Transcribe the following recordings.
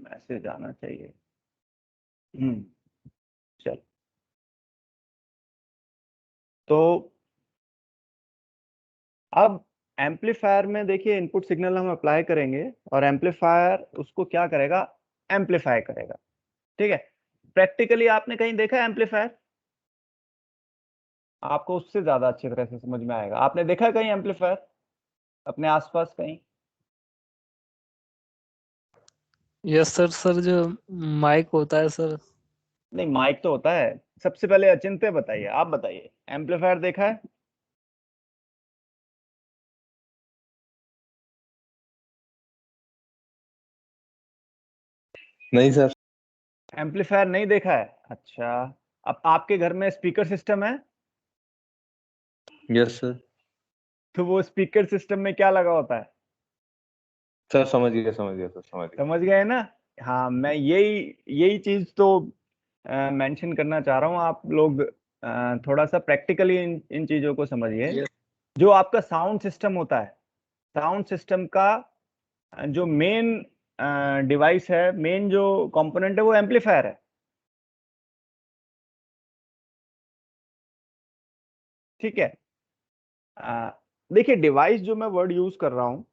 Message आना चाहिए। चल, तो अब एम्पलीफायर में देखिए इनपुट सिग्नल हम अप्लाई करेंगे और एम्पलीफायर उसको क्या करेगा, एम्पलीफाई करेगा। ठीक है, प्रैक्टिकली आपने कहीं देखा है एम्पलीफायर? आपको उससे ज्यादा अच्छी तरह से समझ में आएगा। आपने देखा है कहीं एम्पलीफायर अपने आसपास कहीं? Yes sir. सर जो माइक होता है सर। नहीं, माइक तो होता है। सबसे पहले अचिंत्य बताइए, आप बताइए, एम्पलीफायर देखा है? नहीं सर। एम्पलीफायर नहीं देखा है, अच्छा। अब आपके घर में स्पीकर सिस्टम है? Yes sir. तो वो स्पीकर सिस्टम में क्या लगा होता है? सर समझ गया समझ गया सर समझ गया। समझ गए ना? हाँ, मैं यही यही चीज तो मेंशन करना चाह रहा हूँ। आप लोग थोड़ा सा प्रैक्टिकली इन चीजों को समझिए। जो आपका साउंड सिस्टम होता है, साउंड सिस्टम का जो मेन डिवाइस है, मेन जो कंपोनेंट है, वो एम्पलीफायर है। ठीक है, देखिए डिवाइस जो मैं वर्ड यूज कर रहा हूं,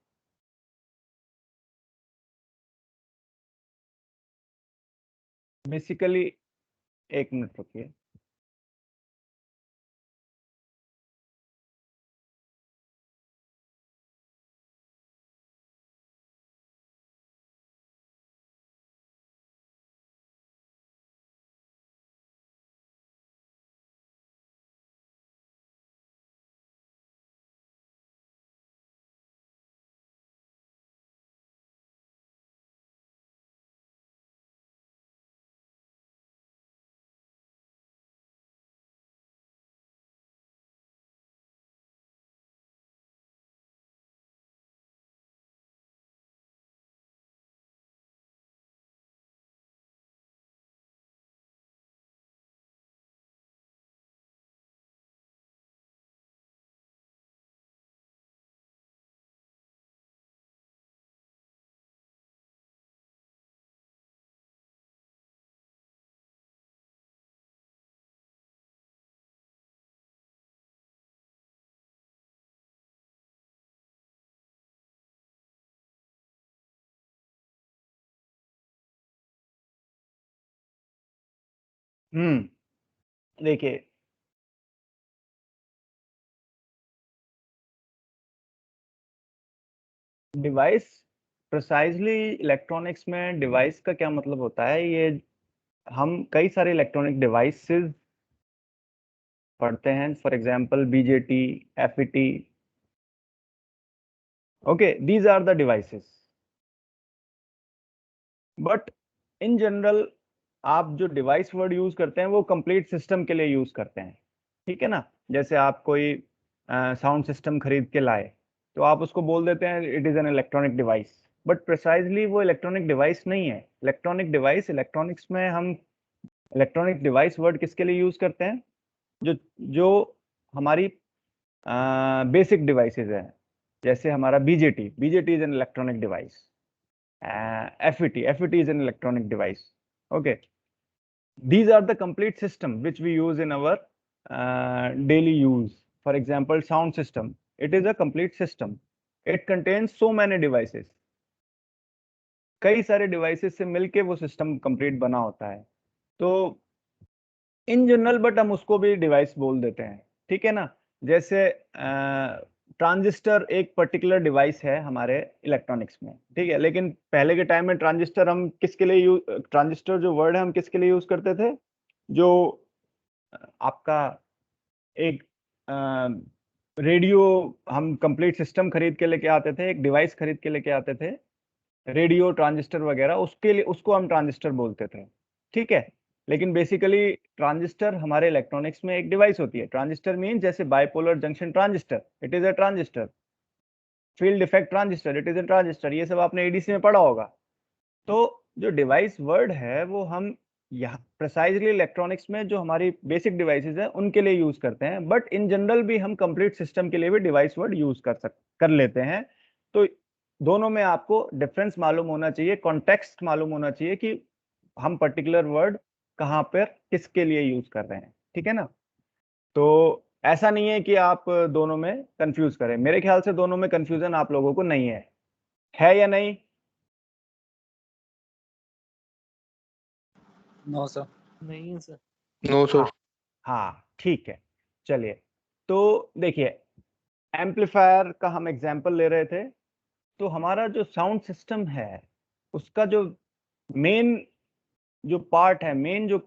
बेसिकली, एक मिनट रुकिए। देखिए, डिवाइस, प्रिसाइजली इलेक्ट्रॉनिक्स में डिवाइस का क्या मतलब होता है, ये हम कई सारे इलेक्ट्रॉनिक डिवाइसेस पढ़ते हैं। For example BJT, FET, okay, these are the devices. But in general आप जो डिवाइस वर्ड यूज करते हैं वो कंप्लीट सिस्टम के लिए यूज करते हैं। ठीक है ना? जैसे आप कोई साउंड सिस्टम खरीद के लाए, तो आप उसको बोल देते हैं it is an electronic device. But precisely वो इलेक्ट्रॉनिक डिवाइस नहीं है। इलेक्ट्रॉनिक डिवाइस, इलेक्ट्रॉनिक्स में हम इलेक्ट्रॉनिक डिवाइस वर्ड किसके लिए यूज करते हैं? जो जो हमारी बेसिक डिवाइसेस हैं। जैसे हमारा BJT, BJT is an electronic device. FET is an electronic device. Okay, these are the complete system which we use in our daily use. For example, sound system, it is a complete system. It contains so many devices. कई सारे devices से मिलके वो system complete बना होता है। तो in general, but हम उसको भी डिवाइस बोल देते हैं। ठीक है ना? जैसे ट्रांजिस्टर एक पर्टिकुलर डिवाइस है हमारे इलेक्ट्रॉनिक्स में, ठीक है। लेकिन पहले के टाइम में ट्रांजिस्टर हम किसके लिए यूज, ट्रांजिस्टर जो वर्ड है हम किसके लिए यूज करते थे? जो आपका एक रेडियो, हम कंप्लीट सिस्टम खरीद के लेके आते थे, एक डिवाइस खरीद के लेके आते थे, रेडियो, ट्रांजिस्टर वगैरह, उसके लिए उसको हम ट्रांजिस्टर बोलते थे। ठीक है, लेकिन बेसिकली ट्रांजिस्टर हमारे इलेक्ट्रॉनिक्स में एक डिवाइस होती है। ट्रांजिस्टर मीन जैसे bipolar junction transistor, it is a transistor. Field effect transistor, it is a transistor. ये सब आपने एडीसी में पढ़ा होगा। तो जो डिवाइस वर्ड है वो हम यहाँ प्रिसाइजली इलेक्ट्रॉनिक्स में जो हमारी बेसिक डिवाइसेस हैं उनके लिए यूज करते हैं। बट इन जनरल भी हम कंप्लीट सिस्टम के लिए भी डिवाइस वर्ड यूज कर लेते हैं। तो दोनों में आपको डिफरेंस मालूम होना चाहिए, कॉन्टेक्स्ट मालूम होना चाहिए कि हम पर्टिकुलर वर्ड कहाँ पर किसके लिए यूज कर रहे हैं, ठीक है ना। तो ऐसा नहीं है कि आप दोनों में कंफ्यूज करें, मेरे ख्याल से दोनों में कंफ्यूजन आप लोगों को नहीं है या नहीं? No sir. नहीं है सर। No sir. हाँ ठीक है, चलिए। तो देखिए, एम्पलीफायर का हम एग्जांपल ले रहे थे। तो हमारा जो साउंड सिस्टम है उसका जो मेन जो पार्ट है, मेन जो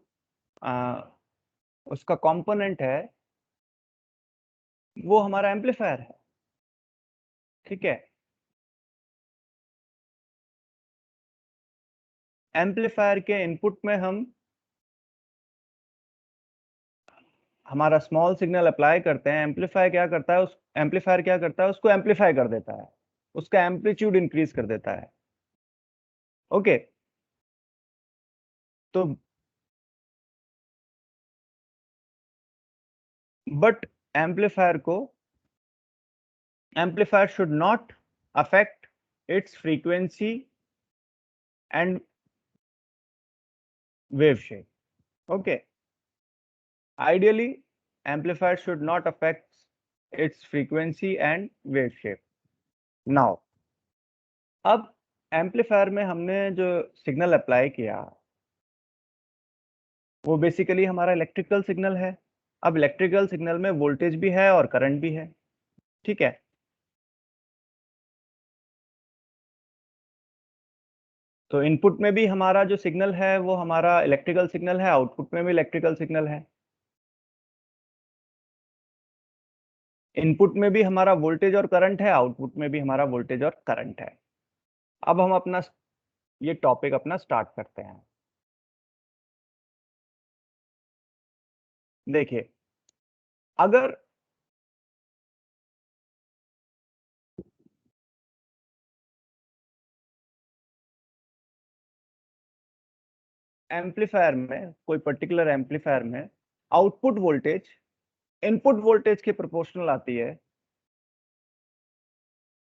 उसका कंपोनेंट है वो हमारा एम्पलीफायर है, ठीक है। एम्पलीफायर के इनपुट में हम हमारा स्मॉल सिग्नल अप्लाई करते हैं। एम्पलीफायर क्या करता है, उसको एम्पलीफाई कर देता है, उसका एम्पलीट्यूड इंक्रीज कर देता है। ओके, तो but amplifier should not affect it's frequency and wave shape. Okay, ideally amplifier should not affect its frequency and wave shape. Now अब एम्पलीफायर में हमने जो सिग्नल अप्लाई किया वो बेसिकली हमारा इलेक्ट्रिकल सिग्नल है। अब इलेक्ट्रिकल सिग्नल में वोल्टेज भी है और करंट भी है, ठीक है। तो इनपुट में भी हमारा जो सिग्नल है वो हमारा इलेक्ट्रिकल सिग्नल है, आउटपुट में भी इलेक्ट्रिकल सिग्नल है। इनपुट में भी हमारा वोल्टेज और करंट है, आउटपुट में भी हमारा वोल्टेज और करंट है। अब हम अपना ये टॉपिक अपना स्टार्ट करते हैं। देखिए, अगर एम्पलीफायर में, कोई पर्टिकुलर एम्पलीफायर में आउटपुट वोल्टेज इनपुट वोल्टेज के प्रोपोर्शनल आती है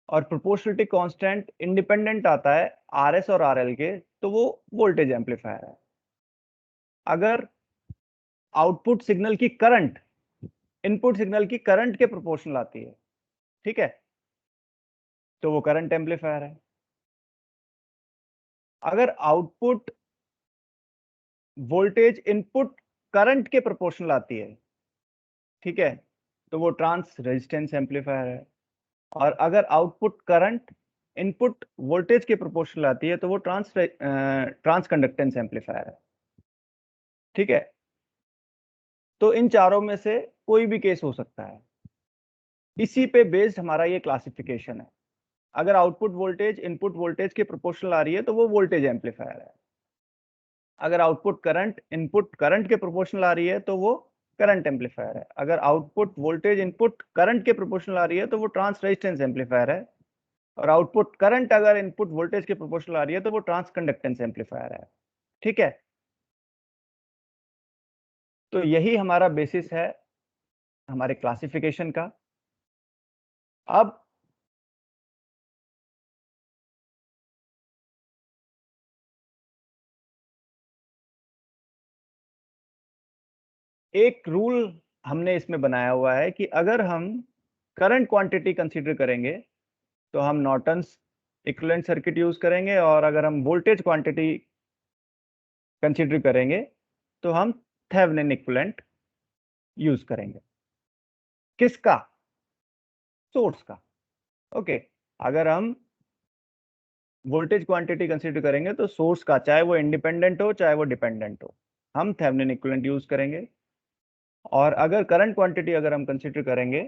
और प्रोपोर्शनलिटी कांस्टेंट इंडिपेंडेंट आता है आरएस और आरएल के, तो वो वोल्टेज एम्पलीफायर है। अगर आउटपुट सिग्नल की करंट इनपुट सिग्नल की करंट के प्रोपोर्शनल आती है, ठीक है, तो वो करंट एम्पलीफायर है। अगर आउटपुट वोल्टेज इनपुट करंट के प्रोपोर्शनल आती है, ठीक है, तो वो ट्रांस रेजिस्टेंस एम्पलीफायर है। और अगर आउटपुट करंट इनपुट वोल्टेज के प्रोपोर्शनल आती है तो वो ट्रांस कंडक्टेंस एम्पलीफायर है, ठीक है। तो इन चारों में से कोई भी केस हो सकता है। इसी पे बेस्ड हमारा ये क्लासिफिकेशन है। अगर आउटपुट वोल्टेज इनपुट वोल्टेज के प्रोपोर्शनल आ रही है तो वो वोल्टेज एम्पलीफायर है। अगर आउटपुट करंट इनपुट करंट के प्रोपोर्शनल आ रही है तो वो करंट एम्पलीफायर है। अगर आउटपुट वोल्टेज इनपुट करंट के प्रोपोर्शनल आ रही है तो वो ट्रांस रेजिस्टेंस एम्पलीफायर है। और आउटपुट करंट अगर इनपुट वोल्टेज के प्रोपोर्शनल आ रही है तो वो ट्रांस कंडक्टेंस एम्पलीफायर है, ठीक है। तो यही हमारा बेसिस है हमारे क्लासिफिकेशन का। अब एक रूल हमने इसमें बनाया हुआ है कि अगर हम करंट क्वांटिटी कंसीडर करेंगे तो हम नॉर्टन्स इक्विवेलेंट सर्किट यूज करेंगे, और अगर हम वोल्टेज क्वांटिटी कंसीडर करेंगे तो हम थेवेनिन इक्विवेलेंट यूज करेंगे। किसका? सोर्स का। ओके, अगर हम वोल्टेज क्वांटिटी कंसीडर करेंगे तो सोर्स का, चाहे वो इंडिपेंडेंट हो चाहे वो डिपेंडेंट हो, हम थेवेनिन इक्विवेलेंट यूज करेंगे। और अगर करंट क्वांटिटी अगर हम कंसीडर करेंगे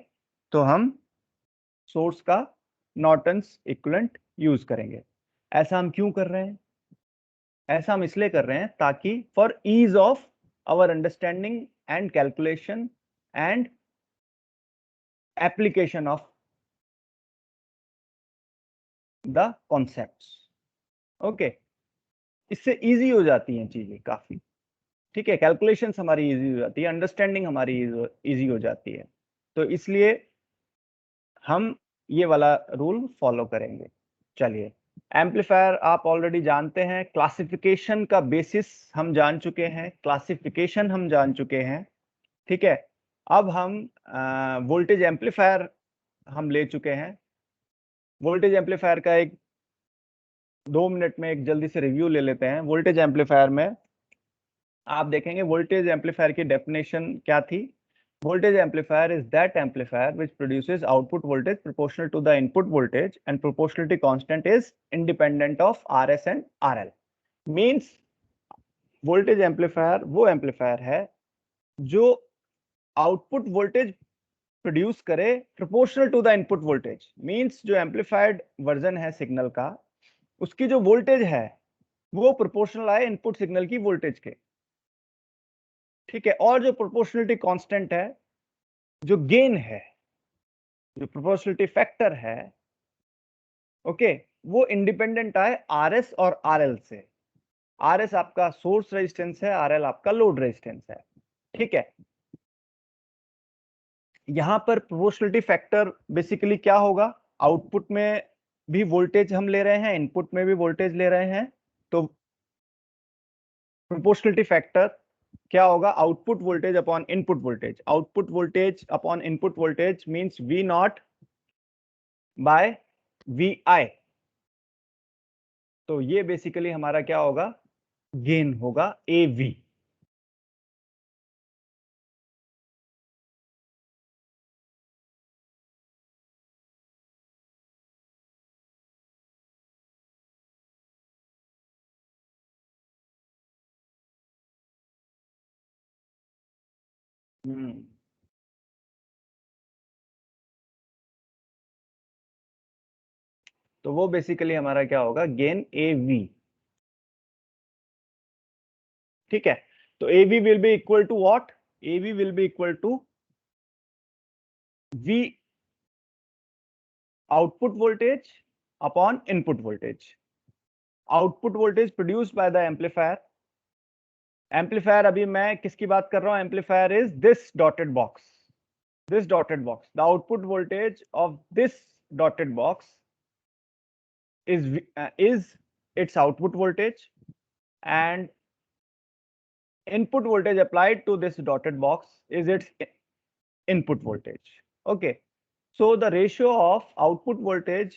तो हम सोर्स का नॉर्टन्स इक्विवेलेंट यूज करेंगे। ऐसा हम क्यों कर रहे हैं? ऐसा हम इसलिए कर रहे हैं ताकि for ease of our understanding and calculation and application of the concepts. Okay, इससे इजी हो जाती हैं चीजें काफी, ठीक है। कैलकुलेशंस हमारी इजी हो जाती है, अंडरस्टैंडिंग हमारी इजी हो जाती है। तो इसलिए हम ये वाला रूल फॉलो करेंगे, चलिए, एम्पलीफायर आप ऑलरेडी जानते हैं, क्लासिफिकेशन का बेसिस हम जान चुके हैं, क्लासिफिकेशन हम जान चुके हैं, ठीक है। अब हम वोल्टेज एम्पलीफायर हम ले चुके हैं। वोल्टेज एम्पलीफायर का एक 2 मिनट में एक जल्दी से रिव्यू ले लेते हैं। वोल्टेज एम्पलीफायर में आप देखेंगे वोल्टेज एम्पलीफायर की डेफिनेशन क्या थी। Voltage amplifier is that amplifier which produces output voltage proportional to the input voltage and proportionality constant is independent of RS and RL. Means voltage amplifier वो amplifier है जो output voltage produce करे proportional to the input voltage. Means जो amplified version है signal का, उसकी जो voltage है वो proportional आए input signal की voltage के, ठीक है। और जो proportionality constant है, जो गेन है, जो प्रोपोर्शनलिटी फैक्टर है, ओके, वो इंडिपेंडेंट आए आरएस और आरएल से। आरएस आपका सोर्स रेजिस्टेंस है, आरएल आपका लोड रेजिस्टेंस है, ठीक है। यहां पर प्रोपोर्शनलिटी फैक्टर बेसिकली क्या होगा, आउटपुट में भी वोल्टेज हम ले रहे हैं, इनपुट में भी वोल्टेज ले रहे हैं, तो प्रोपोर्शनलिटी फैक्टर क्या होगा, output voltage upon input voltage. Output voltage upon input voltage means V naught by V I. तो ये बेसिकली हमारा क्या होगा, गेन होगा AV। तो वो बेसिकली हमारा क्या होगा, गेन AV, ठीक है। तो AV will be equal to what, AV will be equal to V output voltage upon input voltage. Output voltage produced by the amplifier. Amplifier अभी मैं किसकी बात कर रहा हूं, amplifier is this dotted box, this dotted box. The output voltage of this dotted box is its output voltage and input voltage applied to this dotted box is its input voltage. Okay, so the ratio of output voltage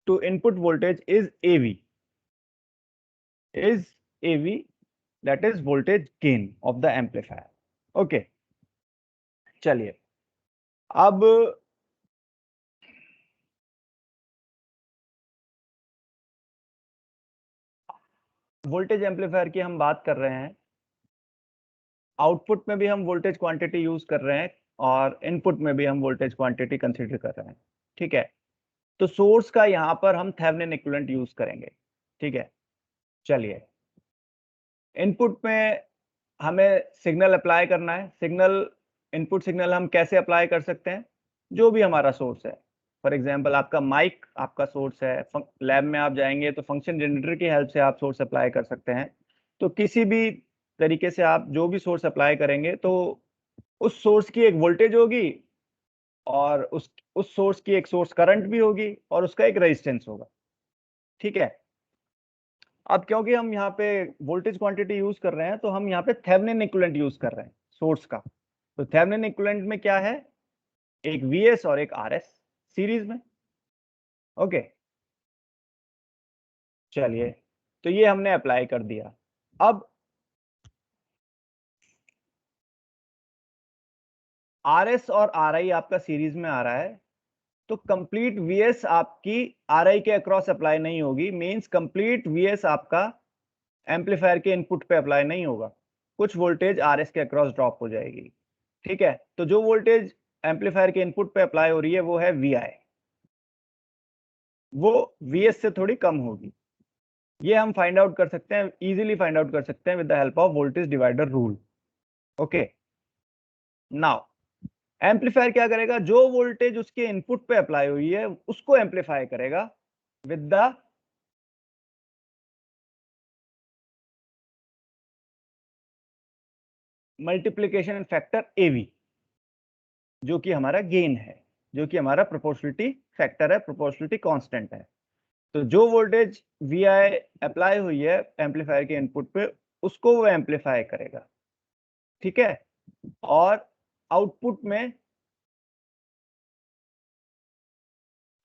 to input voltage is AV, that is voltage gain of the amplifier. Okay, चलिए अब voltage amplifier की हम बात कर रहे हैं। Output में भी हम वोल्टेज क्वांटिटी यूज कर रहे हैं और इनपुट में भी हम वोल्टेज क्वांटिटी कंसीडर कर रहे हैं, ठीक है। तो सोर्स का यहां पर हम थेवेनिन इक्विवेलेंट यूज करेंगे, ठीक है। चलिए, इनपुट में हमें सिग्नल अप्लाई करना है। सिग्नल, इनपुट सिग्नल हम कैसे अप्लाई कर सकते हैं, जो भी हमारा सोर्स है। फॉर एग्जांपल आपका माइक आपका सोर्स है, लैब में आप जाएंगे तो फंक्शन जनरेटर की हेल्प से आप सोर्स अप्लाई कर सकते हैं। तो किसी भी तरीके से आप जो भी सोर्स अप्लाई करेंगे तो उस सोर्स की एक वोल्टेज होगी और उस सोर्स की एक सोर्स करंट भी होगी और उसका एक रेजिस्टेंस होगा, ठीक है। अब क्योंकि हम यहाँ पे वोल्टेज क्वांटिटी यूज कर रहे हैं तो हम यहाँ पे थेवेनिन इक्विवेलेंट यूज कर रहे हैं सोर्स का। तो थेवेनिन इक्विवेलेंट में क्या है, एक VS और एक RS सीरीज में, ओके। चलिए, तो ये हमने अप्लाई कर दिया। अब RS और RI आपका सीरीज में आ रहा है, तो कंप्लीट VS आपकी RI के अक्रॉस अप्लाई नहीं होगी। मींस कंप्लीट VS आपका एम्पलीफायर के इनपुट पे अप्लाई नहीं होगा, कुछ वोल्टेज RS के अक्रॉस ड्रॉप हो जाएगी, ठीक है। तो जो वोल्टेज एम्पलीफायर के इनपुट पे अप्लाई हो रही है वो है VI, वो VS से थोड़ी कम होगी। ये हम फाइंड आउट कर सकते हैं, इजीली फाइंड आउट कर सकते हैं with the help of voltage divider rule. Okay, now amplifier क्या करेगा, जो वोल्टेज उसके इनपुट पे अप्लाई हुई है उसको एम्पलीफाई करेगा with the multiplication factor AV, जो कि हमारा गेन है। जो कि हमारा प्रोपोर्शनलिटी फैक्टर है, प्रोपोर्शनलिटी कांस्टेंट है। तो जो वोल्टेज वी आई अप्लाई हुई है एम्पलीफायर के इनपुट पे, उसको वो एम्पलीफाई करेगा, ठीक है। और आउटपुट में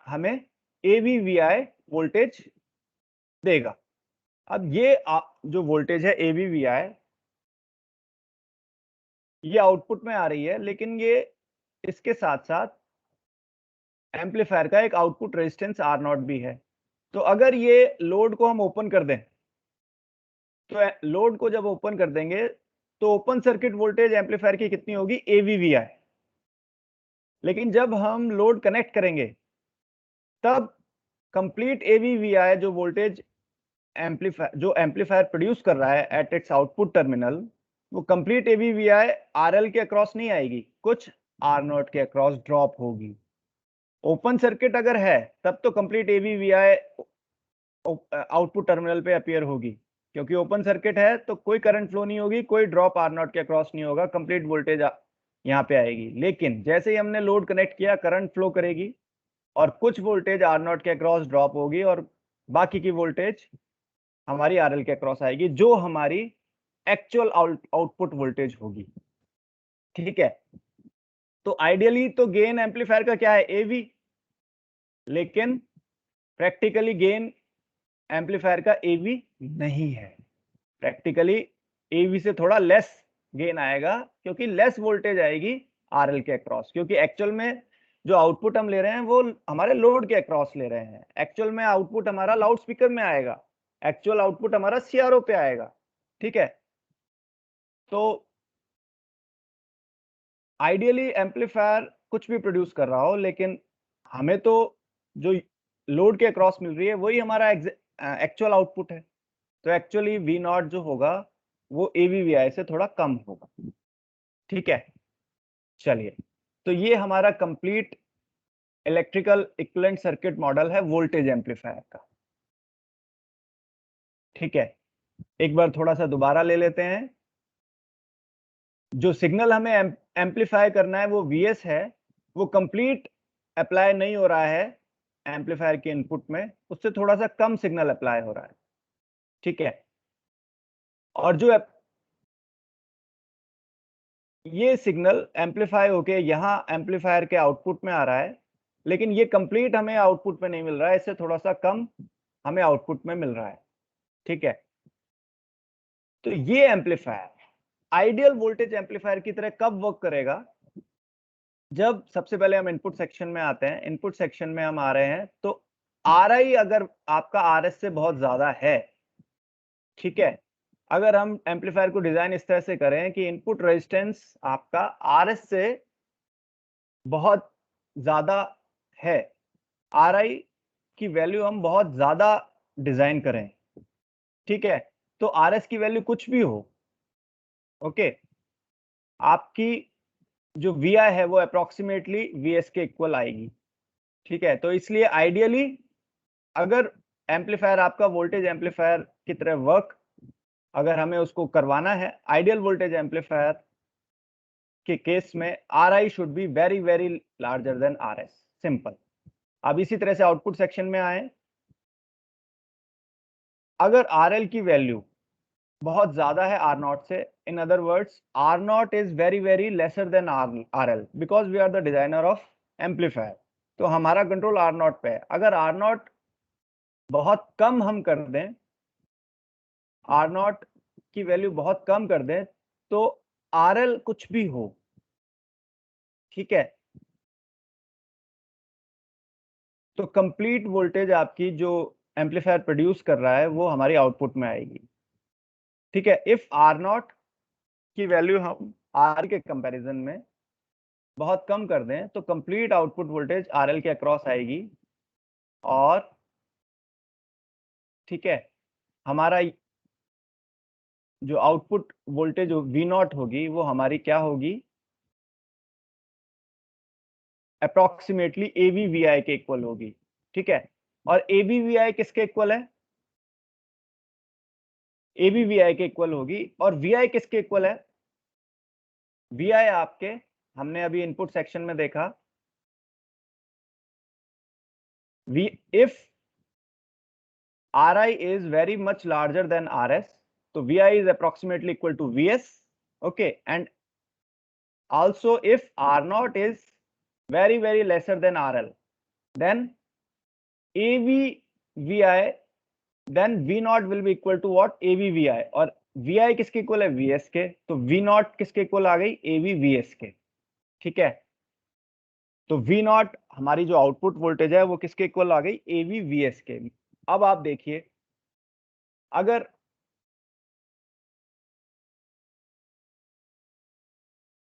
हमें AVVI वोल्टेज देगा। अब ये जो वोल्टेज है AVVI, ये आउटपुट में आ रही है, लेकिन ये इसके साथ साथ एम्पलीफायर का एक आउटपुट रेजिस्टेंस R0 भी है। तो अगर ये लोड को हम ओपन कर दें, तो लोड को जब ओपन कर देंगे तो ओपन सर्किट वोल्टेज एम्पलीफायर की कितनी होगी, AVVI। लेकिन जब हम लोड कनेक्ट करेंगे तब कंप्लीट AVVI जो वोल्टेज एम्पलीफायर प्रोड्यूस कर रहा है एट इट्स आउटपुट टर्मिनल, वो कंप्लीट AVVI RL के अक्रॉस नहीं आएगी, कुछ R0 के अक्रॉस ड्रॉप होगी। ओपन सर्किट अगर है तब तो कंप्लीट AVVI आउटपुट टर्मिनल पे अपीयर होगी, क्योंकि ओपन सर्किट है तो कोई करंट फ्लो नहीं होगी, कोई ड्रॉप R0 के अक्रॉस नहीं होगा, कंप्लीट वोल्टेज यहाँ पे आएगी। लेकिन जैसे ही हमने लोड कनेक्ट किया, करंट फ्लो करेगी और कुछ वोल्टेज R0 के अक्रॉस ड्रॉप होगी और बाकी की वोल्टेज हमारी RL के अक्रॉस आएगी, जो हमारी एक्चुअल आउटपुट वोल्टेज होगी, ठीक है। तो आइडियली तो गेन एम्पलीफायर का क्या है, AV, लेकिन प्रैक्टिकली गेन एम्पलीफायर का AV नहीं है। प्रैक्टिकली AV से थोड़ा लेस गेन आएगा, क्योंकि लेस वोल्टेज आएगी RL के अक्रॉस, क्योंकि एक्चुअल में जो आउटपुट हम ले रहे हैं वो हमारे लोड के अक्रॉस ले रहे हैं। एक्चुअल में आउटपुट हमारा लाउड स्पीकर में आएगा, एक्चुअल आउटपुट हमारा CRO पे आएगा, ठीक है। तो आइडियली एम्पलीफायर कुछ भी प्रोड्यूस कर रहा हो, लेकिन हमें तो जो लोड के अक्रॉस मिल रही है वही हमारा एक्चुअल आउटपुट है। तो एक्चुअली V0 जो होगा वो AVVI से थोड़ा कम होगा, ठीक है। चलिए, तो ये हमारा complete electrical equivalent circuit model है वोल्टेज एम्पलीफायर का, ठीक है। एक बार थोड़ा सा दोबारा ले लेते हैं। जो सिग्नल हमें एम्पलीफाई करना है वो VS है, वो कंप्लीट अप्लाई नहीं हो रहा है एम्पलीफायर के इनपुट में, उससे थोड़ा सा कम सिग्नल अप्लाई हो रहा है, ठीक है। और जो ये सिग्नल एम्पलीफाई होके यहाँ एम्पलीफायर के आउटपुट में आ रहा है, लेकिन ये कंप्लीट हमें आउटपुट में नहीं मिल रहा है, इससे थोड़ा सा कम हमें आउटपुट में मिल रहा है, ठीक है। तो ये एम्पलीफायर आइडियल वोल्टेज एम्पलीफायर की तरह कब वर्क करेगा, जब सबसे पहले हम इनपुट सेक्शन में आते हैं। इनपुट सेक्शन में हम आ रहे हैं तो RI अगर आपका RS से बहुत ज्यादा है, ठीक है। अगर हम एम्पलीफायर को डिजाइन इस तरह से करें कि इनपुट रेजिस्टेंस आपका RS से बहुत ज्यादा है, RI की वैल्यू हम बहुत ज्यादा डिजाइन करें, ठीक है, तो RS की वैल्यू कुछ भी हो, ओके, आपकी जो VI है वो अप्रोक्सीमेटली VS के इक्वल आएगी, ठीक है। तो इसलिए आइडियली अगर एम्पलीफायर आपका वोल्टेज एम्पलीफायर की तरह वर्क अगर हमें उसको करवाना है, आइडियल वोल्टेज एम्पलीफायर के केस में RI should be very very larger than RS, simple. अब इसी तरह से आउटपुट सेक्शन में आए, अगर RL की वैल्यू बहुत ज्यादा है R0 से, in other words R0 is very very lesser than RL, because we are the designer of amplifier, तो हमारा कंट्रोल R0 पे है। अगर R0 बहुत कम हम कर दें, R0 की वैल्यू बहुत कम कर दें, तो RL कुछ भी हो, ठीक है, तो कंप्लीट वोल्टेज आपकी जो एम्पलीफायर प्रोड्यूस कर रहा है वो हमारी आउटपुट में आएगी, ठीक है। इफ R0 की वैल्यू हम R के कंपैरिजन में बहुत कम कर दें तो कंप्लीट आउटपुट वोल्टेज RL के अक्रॉस आएगी, और ठीक है, हमारा जो आउटपुट वोल्टेज V0 होगी वो हमारी क्या होगी, अप्रोक्सीमेटली AVVI के इक्वल होगी, ठीक है। और AVVI किसके इक्वल है, AVVI के इक्वल होगी। और VI किसके इक्वल है, VI आपके, हमने अभी इनपुट सेक्शन में देखा if Ri is very much larger than Rs, so Vi is approximately equal to Vs. Okay, and also if R0 is very lesser than RL, then AVVI, then V0 will be equal to what? AVVI, और VI किसके equal है? VS के, तो V0 किसके equal आ गई? AVVS के। ठीक है, तो V0 हमारी जो आउटपुट वोल्टेज है वो किसके इक्वल आ गई? AVVS के। अब आप देखिए, अगर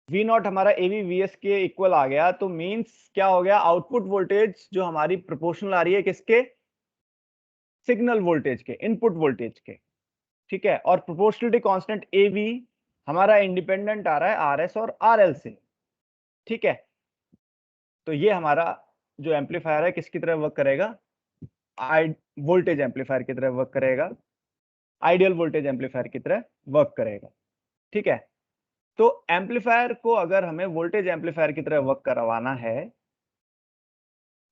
V0 हमारा AVVS के इक्वल आ गया तो मींस क्या हो गया? आउटपुट वोल्टेज जो हमारी प्रोपोर्शनल आ रही है किसके? सिग्नल वोल्टेज के, इनपुट वोल्टेज के। ठीक है, और प्रोपोर्शनलिटी कांस्टेंट AV हमारा इंडिपेंडेंट आ रहा है RS और RL से। ठीक है, तो ये हमारा जो एम्पलीफायर है किसकी तरह वर्क करेगा? वोल्टेज एम्पलीफायर की तरह वर्क करेगा, आइडियल वोल्टेज एम्पलीफायर की तरह वर्क करेगा। ठीक है, तो एम्पलीफायर को अगर हमें वोल्टेज एम्पलीफायर की तरह वर्क करवाना है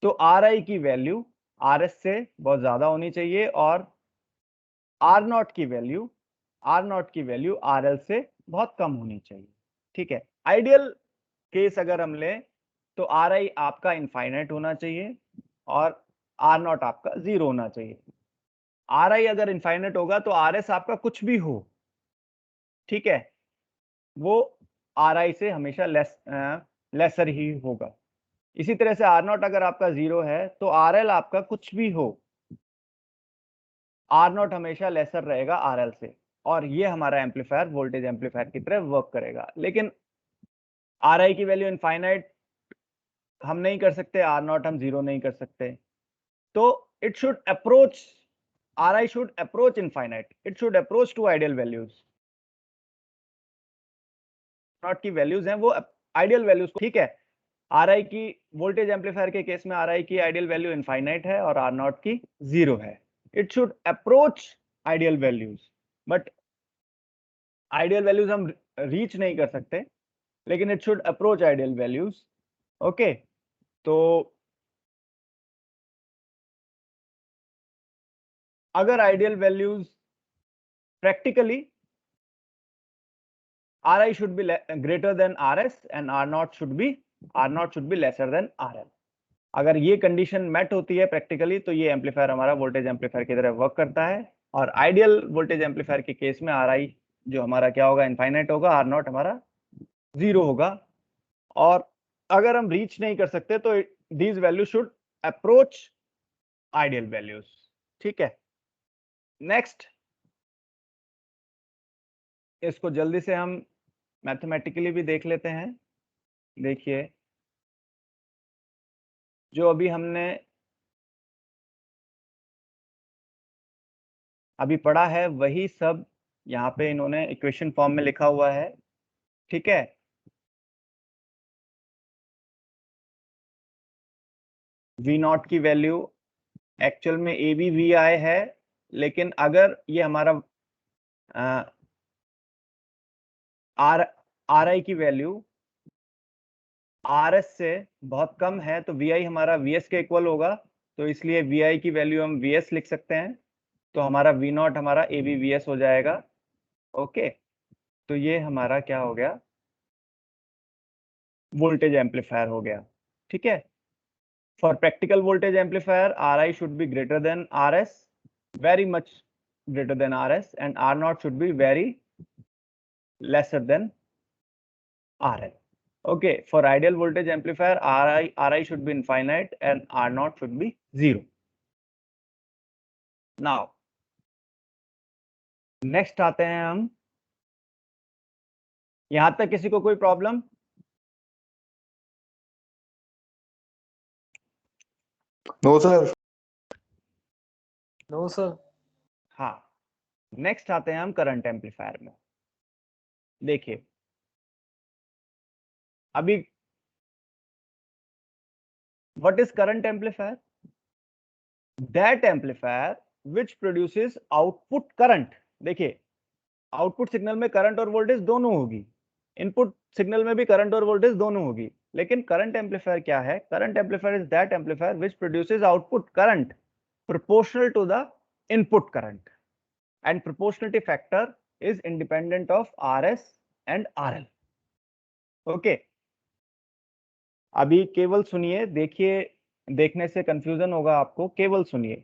तो Ri की वैल्यू Rs से बहुत ज्यादा होनी चाहिए और R0 की वैल्यू RL से बहुत कम होनी चाहिए। ठीक है, आइडियल केस अगर हम लें तो Ri आपका इनफाइनाइट होना चाहिए और R0 आपका 0 होना चाहिए। Ri अगर इनफाइनाइट होगा तो Rs आपका कुछ भी हो, ठीक है, वो Ri से हमेशा लेसर ही होगा। इसी तरह से R0 अगर आपका 0 है तो RL आपका कुछ भी हो, R0 हमेशा लेसर रहेगा RL से, और ये हमारा एम्पलीफायर वोल्टेज एम्पलीफायर की तरह वर्क करेगा। लेकिन Ri की वैल्यू इनफाइनाइट हम नहीं कर सकते, R0 हम 0 नहीं कर सकते, तो it should approach, Ri should approach infinite, it should approach to ideal values. Not की वैल्यूज हैं वो आइडियल वैल्यूज। ठीक है, Ri की वोल्टेज एम्पलीफायर के केस में Ri की आइडियल वैल्यू इनफाइनाइट है और R0 की 0 है। It should approach ideal values, but ideal values हम रीच नहीं कर सकते, लेकिन it should approach ideal values. Okay, तो अगर ideal values practically Ri should be greater than Rs and R0 should be lesser than RL। अगर ये condition met होती है प्रैक्टिकली तो ये एम्पलीफायर हमारा वोल्टेज एम्पलीफायर की तरह वर्क करता है, और आइडियल वोल्टेज एम्पलीफायर के केस में Ri जो हमारा क्या होगा? इनफाइनाइट होगा, R0 हमारा 0 होगा, और अगर हम रीच नहीं कर सकते तो these value should approach ideal values. ठीक है, नेक्स्ट, इसको जल्दी से हम मैथमेटिकली भी देख लेते हैं। देखिए, जो अभी हमने अभी पढ़ा है वही सब यहाँ पे इन्होंने इक्वेशन फॉर्म में लिखा हुआ है। ठीक है, V0 की वैल्यू एक्चुअल में AVVI है, लेकिन अगर ये हमारा Ri की वैल्यू Rs से बहुत कम है तो Vi हमारा Vs के इक्वल होगा, तो इसलिए Vi की वैल्यू हम Vs लिख सकते हैं, तो हमारा V0 हमारा AVVS हो जाएगा। ओके, तो ये हमारा क्या हो गया? वोल्टेज एम्पलीफायर हो गया। ठीक है, for practical voltage amplifier Ri should be greater than Rs, very much greater than Rs, and R0 should be very lesser than RL. Okay, for ideal voltage amplifier Ri should be infinite and R0 should be 0. Now next आते हैं हम, यहां तक किसी को कोई problem? No sir. No sir. हाँ, next आते हैं हम करंट एम्पलीफायर में। देखिए, अभी what is current amplifier? That amplifier which produces output current। देखिए, आउटपुट सिग्नल में करंट और वोल्टेज दोनों होगी, इनपुट सिग्नल में भी करंट और वोल्टेज दोनों होगी, लेकिन करंट एम्पलीफायर क्या है? Current amplifier is that amplifier which produces output current proportional to the input current, and proportionality factor is independent of RS and RL. Okay, अभी केवल सुनिए, देखिए, देखने से कंफ्यूजन होगा आपको, केवल सुनिए।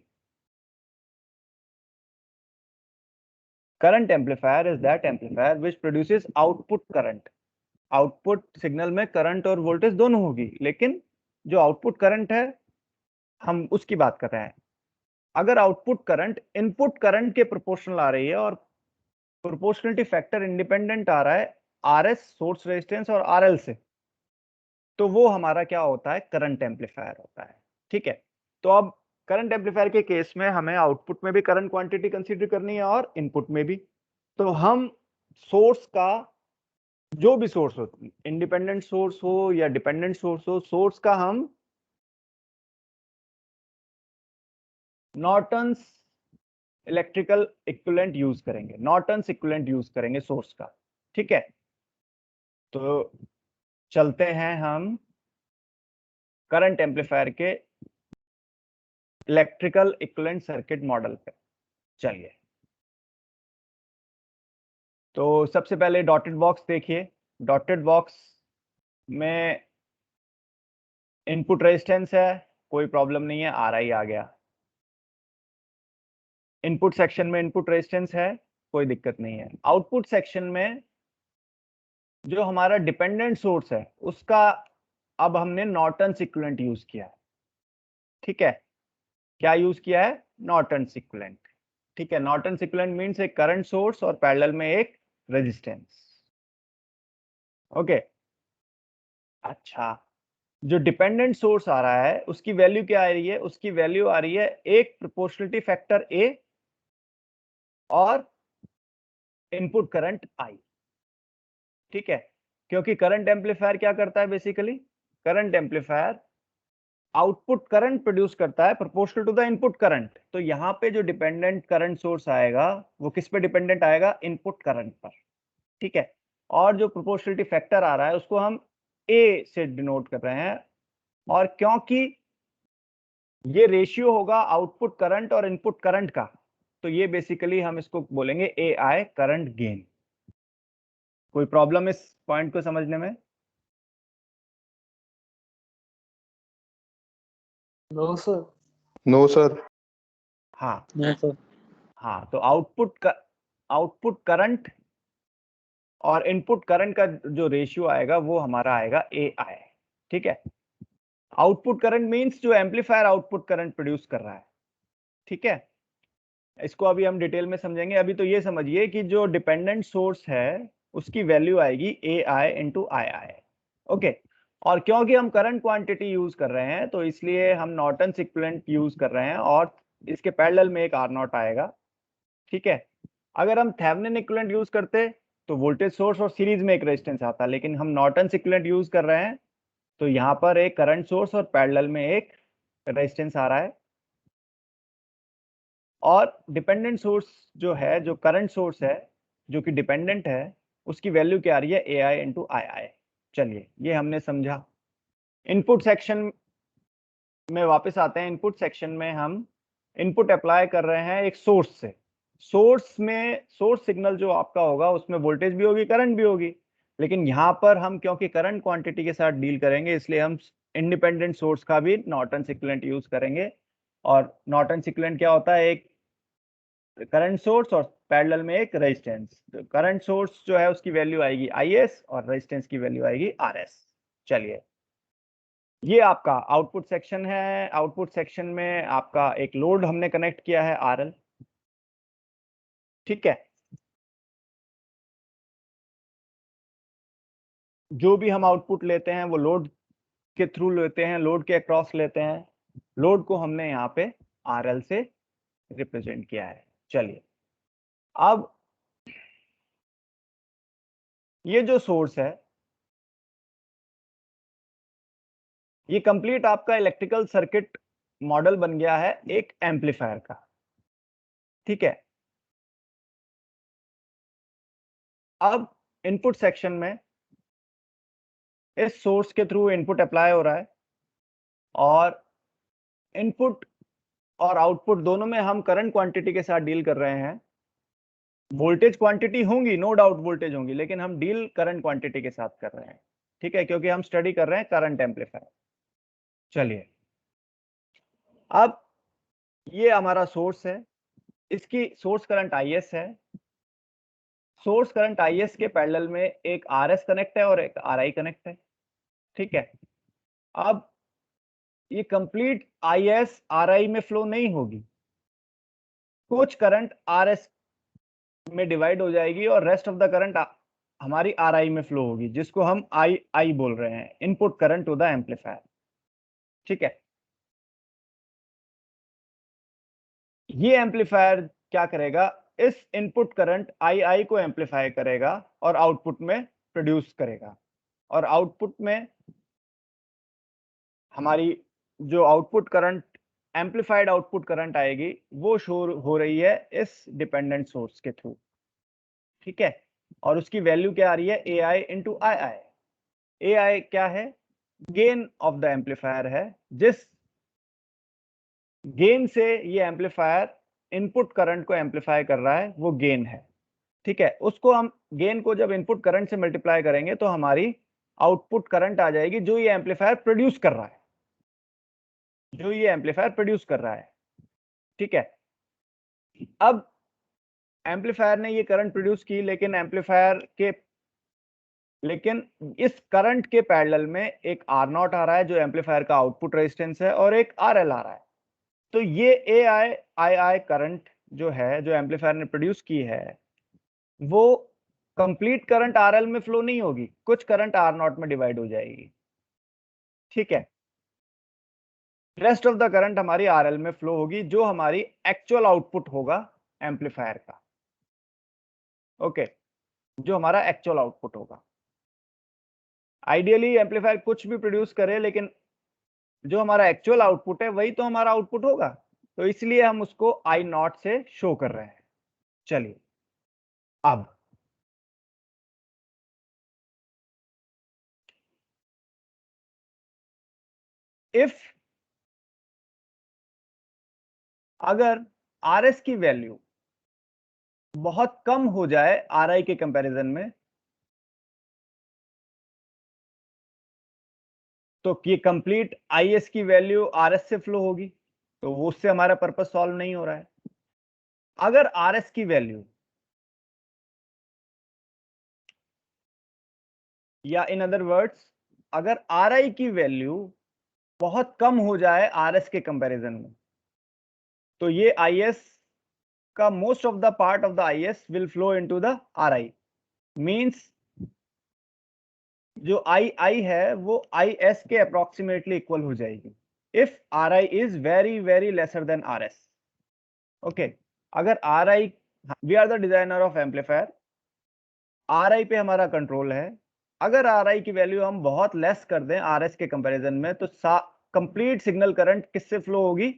Current amplifier is that amplifier which produces output current. Output signal में करंट और वोल्टेज दोनों होगी, लेकिन जो आउटपुट करंट है हम उसकी बात कर रहे हैं। अगर आउटपुट करंट इनपुट करंट के प्रोपोर्शनल आ रही है और प्रोपोर्शनलिटी फैक्टर इंडिपेंडेंट आ रहा है आरएस सोर्स रेजिस्टेंस और आरएल से, तो वो हमारा क्या होता है? करंट एम्पलीफायर होता है। ठीक है, तो अब करंट एम्पलीफायर के केस में हमें आउटपुट में भी करंट क्वांटिटी कंसीडर करनी है और इनपुट में भी। तो हम सोर्स का, जो भी सोर्स हो, इंडिपेंडेंट सोर्स हो या डिपेंडेंट सोर्स हो, सोर्स का हम नॉर्टन्स इलेक्ट्रिकल इक्विवेलेंट यूज करेंगे, नॉर्टन्स इक्विवेलेंट यूज करेंगे सोर्स का। ठीक है, तो चलते हैं हम करंट एम्पलीफायर के इलेक्ट्रिकल इक्विवेलेंट सर्किट मॉडल पे। चलिए, तो सबसे पहले डॉटेड बॉक्स देखिए। डॉटेड बॉक्स में इनपुट रेजिस्टेंस है, कोई प्रॉब्लम नहीं है, आ रहा ही आ गया। इनपुट सेक्शन में इनपुट रेजिस्टेंस है, कोई दिक्कत नहीं है। आउटपुट सेक्शन में जो हमारा डिपेंडेंट सोर्स है उसका अब हमने नॉर्टन्स इक्विवेलेंट यूज किया है। ठीक है, क्या यूज किया है? Norton's equivalent. ठीक है, नॉर्टन्स इक्विवेलेंट मींस एक करंट सोर्स और पैरेलल में एक रेजिस्टेंस। ओके, अच्छा, जो डिपेंडेंट सोर्स आ रहा है उसकी वैल्यू क्या आ रही है? उसकी वैल्यू आ रही है एक प्रोपोर्शनलिटी फैक्टर ए और इनपुट करंट आई। ठीक है, क्योंकि करंट एम्पलीफायर क्या करता है? Basically current amplifier output current produce करता है proportional to the input current. तो यहाँ पे जो डिपेंडेंट करंट सोर्स आएगा वो किस पे डिपेंडेंट आएगा? इनपुट करंट पर। ठीक है, और जो प्रोपोर्शनलिटी फैक्टर आ रहा है उसको हम ए से डिनोट कर रहे हैं, और क्योंकि ये रेशियो होगा आउटपुट करंट और इनपुट करंट का, तो ये बेसिकली हम इसको बोलेंगे ए आई करंट गेन। कोई प्रॉब्लम इस पॉइंट को समझने में? No sir. No sir. हाँ नो सर। हाँ, तो आउटपुट करंट और इनपुट करंट का जो रेशियो आएगा वो हमारा आएगा ए आई। ठीक है, आउटपुट करंट मींस जो एम्पलीफायर आउटपुट करंट प्रोड्यूस कर रहा है। ठीक है, इसको अभी हम डिटेल में समझेंगे। अभी तो ये समझिए कि जो डिपेंडेंट सोर्स है उसकी वैल्यू आएगी ए आई इंटू आई आई। ओके, और क्योंकि हम करंट क्वांटिटी यूज कर रहे हैं तो इसलिए हम नॉर्टन्स इक्विवेलेंट यूज कर रहे हैं, और इसके पैरेलल में एक आर नॉट आएगा। ठीक है, अगर हम थेवेनिन इक्विवेलेंट यूज करते तो वोल्टेज सोर्स और सीरीज में एक रेजिस्टेंस आता, लेकिन हम नॉर्टन्स इक्विवेलेंट यूज कर रहे हैं तो यहाँ पर एक करंट सोर्स और पैरेलल में एक रेजिस्टेंस आ रहा है। और डिपेंडेंट सोर्स जो है, जो करंट सोर्स है जो कि डिपेंडेंट है, उसकी वैल्यू क्या आ रही है? ए आई इंटू आई आई। चलिए, ये हमने समझा। इनपुट सेक्शन में वापस आते हैं। इनपुट सेक्शन में हम इनपुट अप्लाई कर रहे हैं एक सोर्स से। सोर्स में सोर्स सिग्नल जो आपका होगा उसमें वोल्टेज भी होगी, करंट भी होगी, लेकिन यहाँ पर हम क्योंकि करंट क्वांटिटी के साथ डील करेंगे इसलिए हम इंडिपेंडेंट सोर्स का भी नॉर्टन्स इक्विवेलेंट यूज करेंगे। और नॉर्टन्स इक्विवेलेंट क्या होता है? एक करंट सोर्स और पैरेलल में एक रेजिस्टेंस। तो करंट सोर्स जो है उसकी वैल्यू आएगी IS और रेजिस्टेंस की वैल्यू आएगी RS। चलिए, ये आपका आउटपुट सेक्शन है। आउटपुट सेक्शन में आपका एक लोड हमने कनेक्ट किया है RL। ठीक है, जो भी हम आउटपुट लेते हैं वो लोड के थ्रू लेते हैं, लोड के अक्रॉस लेते हैं। लोड को हमने यहाँ पे RL से रिप्रेजेंट किया है। चलिए, अब ये जो सोर्स है ये कंप्लीट आपका इलेक्ट्रिकल सर्किट मॉडल बन गया है एक एम्पलीफायर का। ठीक है, अब इनपुट सेक्शन में इस सोर्स के थ्रू इनपुट अप्लाई हो रहा है और इनपुट और आउटपुट दोनों में हम करंट क्वांटिटी के साथ डील कर रहे हैं। वोल्टेज क्वांटिटी होंगी, नो डाउट वोल्टेज होंगी, लेकिन हम डील करंट क्वांटिटी के साथ कर रहे हैं, ठीक है, क्योंकि हम स्टडी कर रहे हैं करंट एम्पलीफायर। चलिए, अब ये हमारा सोर्स है, इसकी सोर्स करंट IS है। सोर्स करंट IS के पैरेलल में एक RS कनेक्ट है और एक RI कनेक्ट है, ठीक है। अब ये कंप्लीट IS RI में फ्लो नहीं होगी, कुछ करंट RS में डिवाइड हो जाएगी और रेस्ट ऑफ द करंट हमारी RI में फ्लो होगी, जिसको हम II बोल रहे हैं, input current to the amplifier, ठीक है। ये एम्पलीफायर क्या करेगा, इस इनपुट करंट II को एम्पलीफाई करेगा और आउटपुट में प्रोड्यूस करेगा, और आउटपुट में हमारी जो output current, amplified output current आएगी, वो शो हो रही है इस डिपेंडेंट सोर्स के थ्रू, ठीक है। और उसकी वैल्यू क्या आ रही है, AI इंटू II। AI क्या है, गेन ऑफ द एम्पलीफायर है, जिस गेन से ये एम्पलीफायर इनपुट करंट को एम्पलीफाई कर रहा है, वो गेन है, ठीक है। उसको हम गेन को जब इनपुट करंट से मल्टीप्लाई करेंगे तो हमारी आउटपुट करंट आ जाएगी, जो ये एम्पलीफायर प्रोड्यूस कर रहा है, जो ये एम्पलीफायर प्रोड्यूस कर रहा है, ठीक है। अब एम्पलीफायर ने ये करंट प्रोड्यूस की, लेकिन इस करंट के पैरेलल में एक R0 आ रहा है, जो एम्पलीफायर का आउटपुट रेजिस्टेंस है, और एक RL आ रहा है। तो ये AI करंट जो है, जो एम्पलीफायर ने प्रोड्यूस की है, वो कंप्लीट करंट RL में फ्लो नहीं होगी, कुछ करंट R0 में डिवाइड हो जाएगी, ठीक है। रेस्ट ऑफ द करंट हमारी RL में फ्लो होगी, जो हमारी एक्चुअल आउटपुट होगा एम्पलीफायर का, ओके, जो हमारा एक्चुअल आउटपुट होगा। आइडियली एम्पलीफायर कुछ भी प्रोड्यूस करे, लेकिन जो हमारा एक्चुअल आउटपुट है वही तो हमारा आउटपुट होगा, तो इसलिए हम उसको I0 से शो कर रहे हैं। चलिए, अब इफ अगर RS की वैल्यू बहुत कम हो जाए RI के कंपैरिजन में, तो ये कंप्लीट IS की वैल्यू RS से फ्लो होगी, तो वो उससे हमारा पर्पस सॉल्व नहीं हो रहा है। अगर RS की वैल्यू, या इन अदर वर्ड्स, अगर RI की वैल्यू बहुत कम हो जाए RS के कंपैरिजन में, तो ये IS का most of the part of the IS will flow into the RI, means जो II है वो IS के अप्रोक्सीमेटली इक्वल हो जाएगी if RI is very very lesser than RS, okay. अगर RI, we are the designer of amplifier, RI पे हमारा control है, अगर RI की वैल्यू हम बहुत लेस कर दें RS के कंपैरिजन में, तो कंप्लीट सिग्नल करंट किससे फ्लो होगी,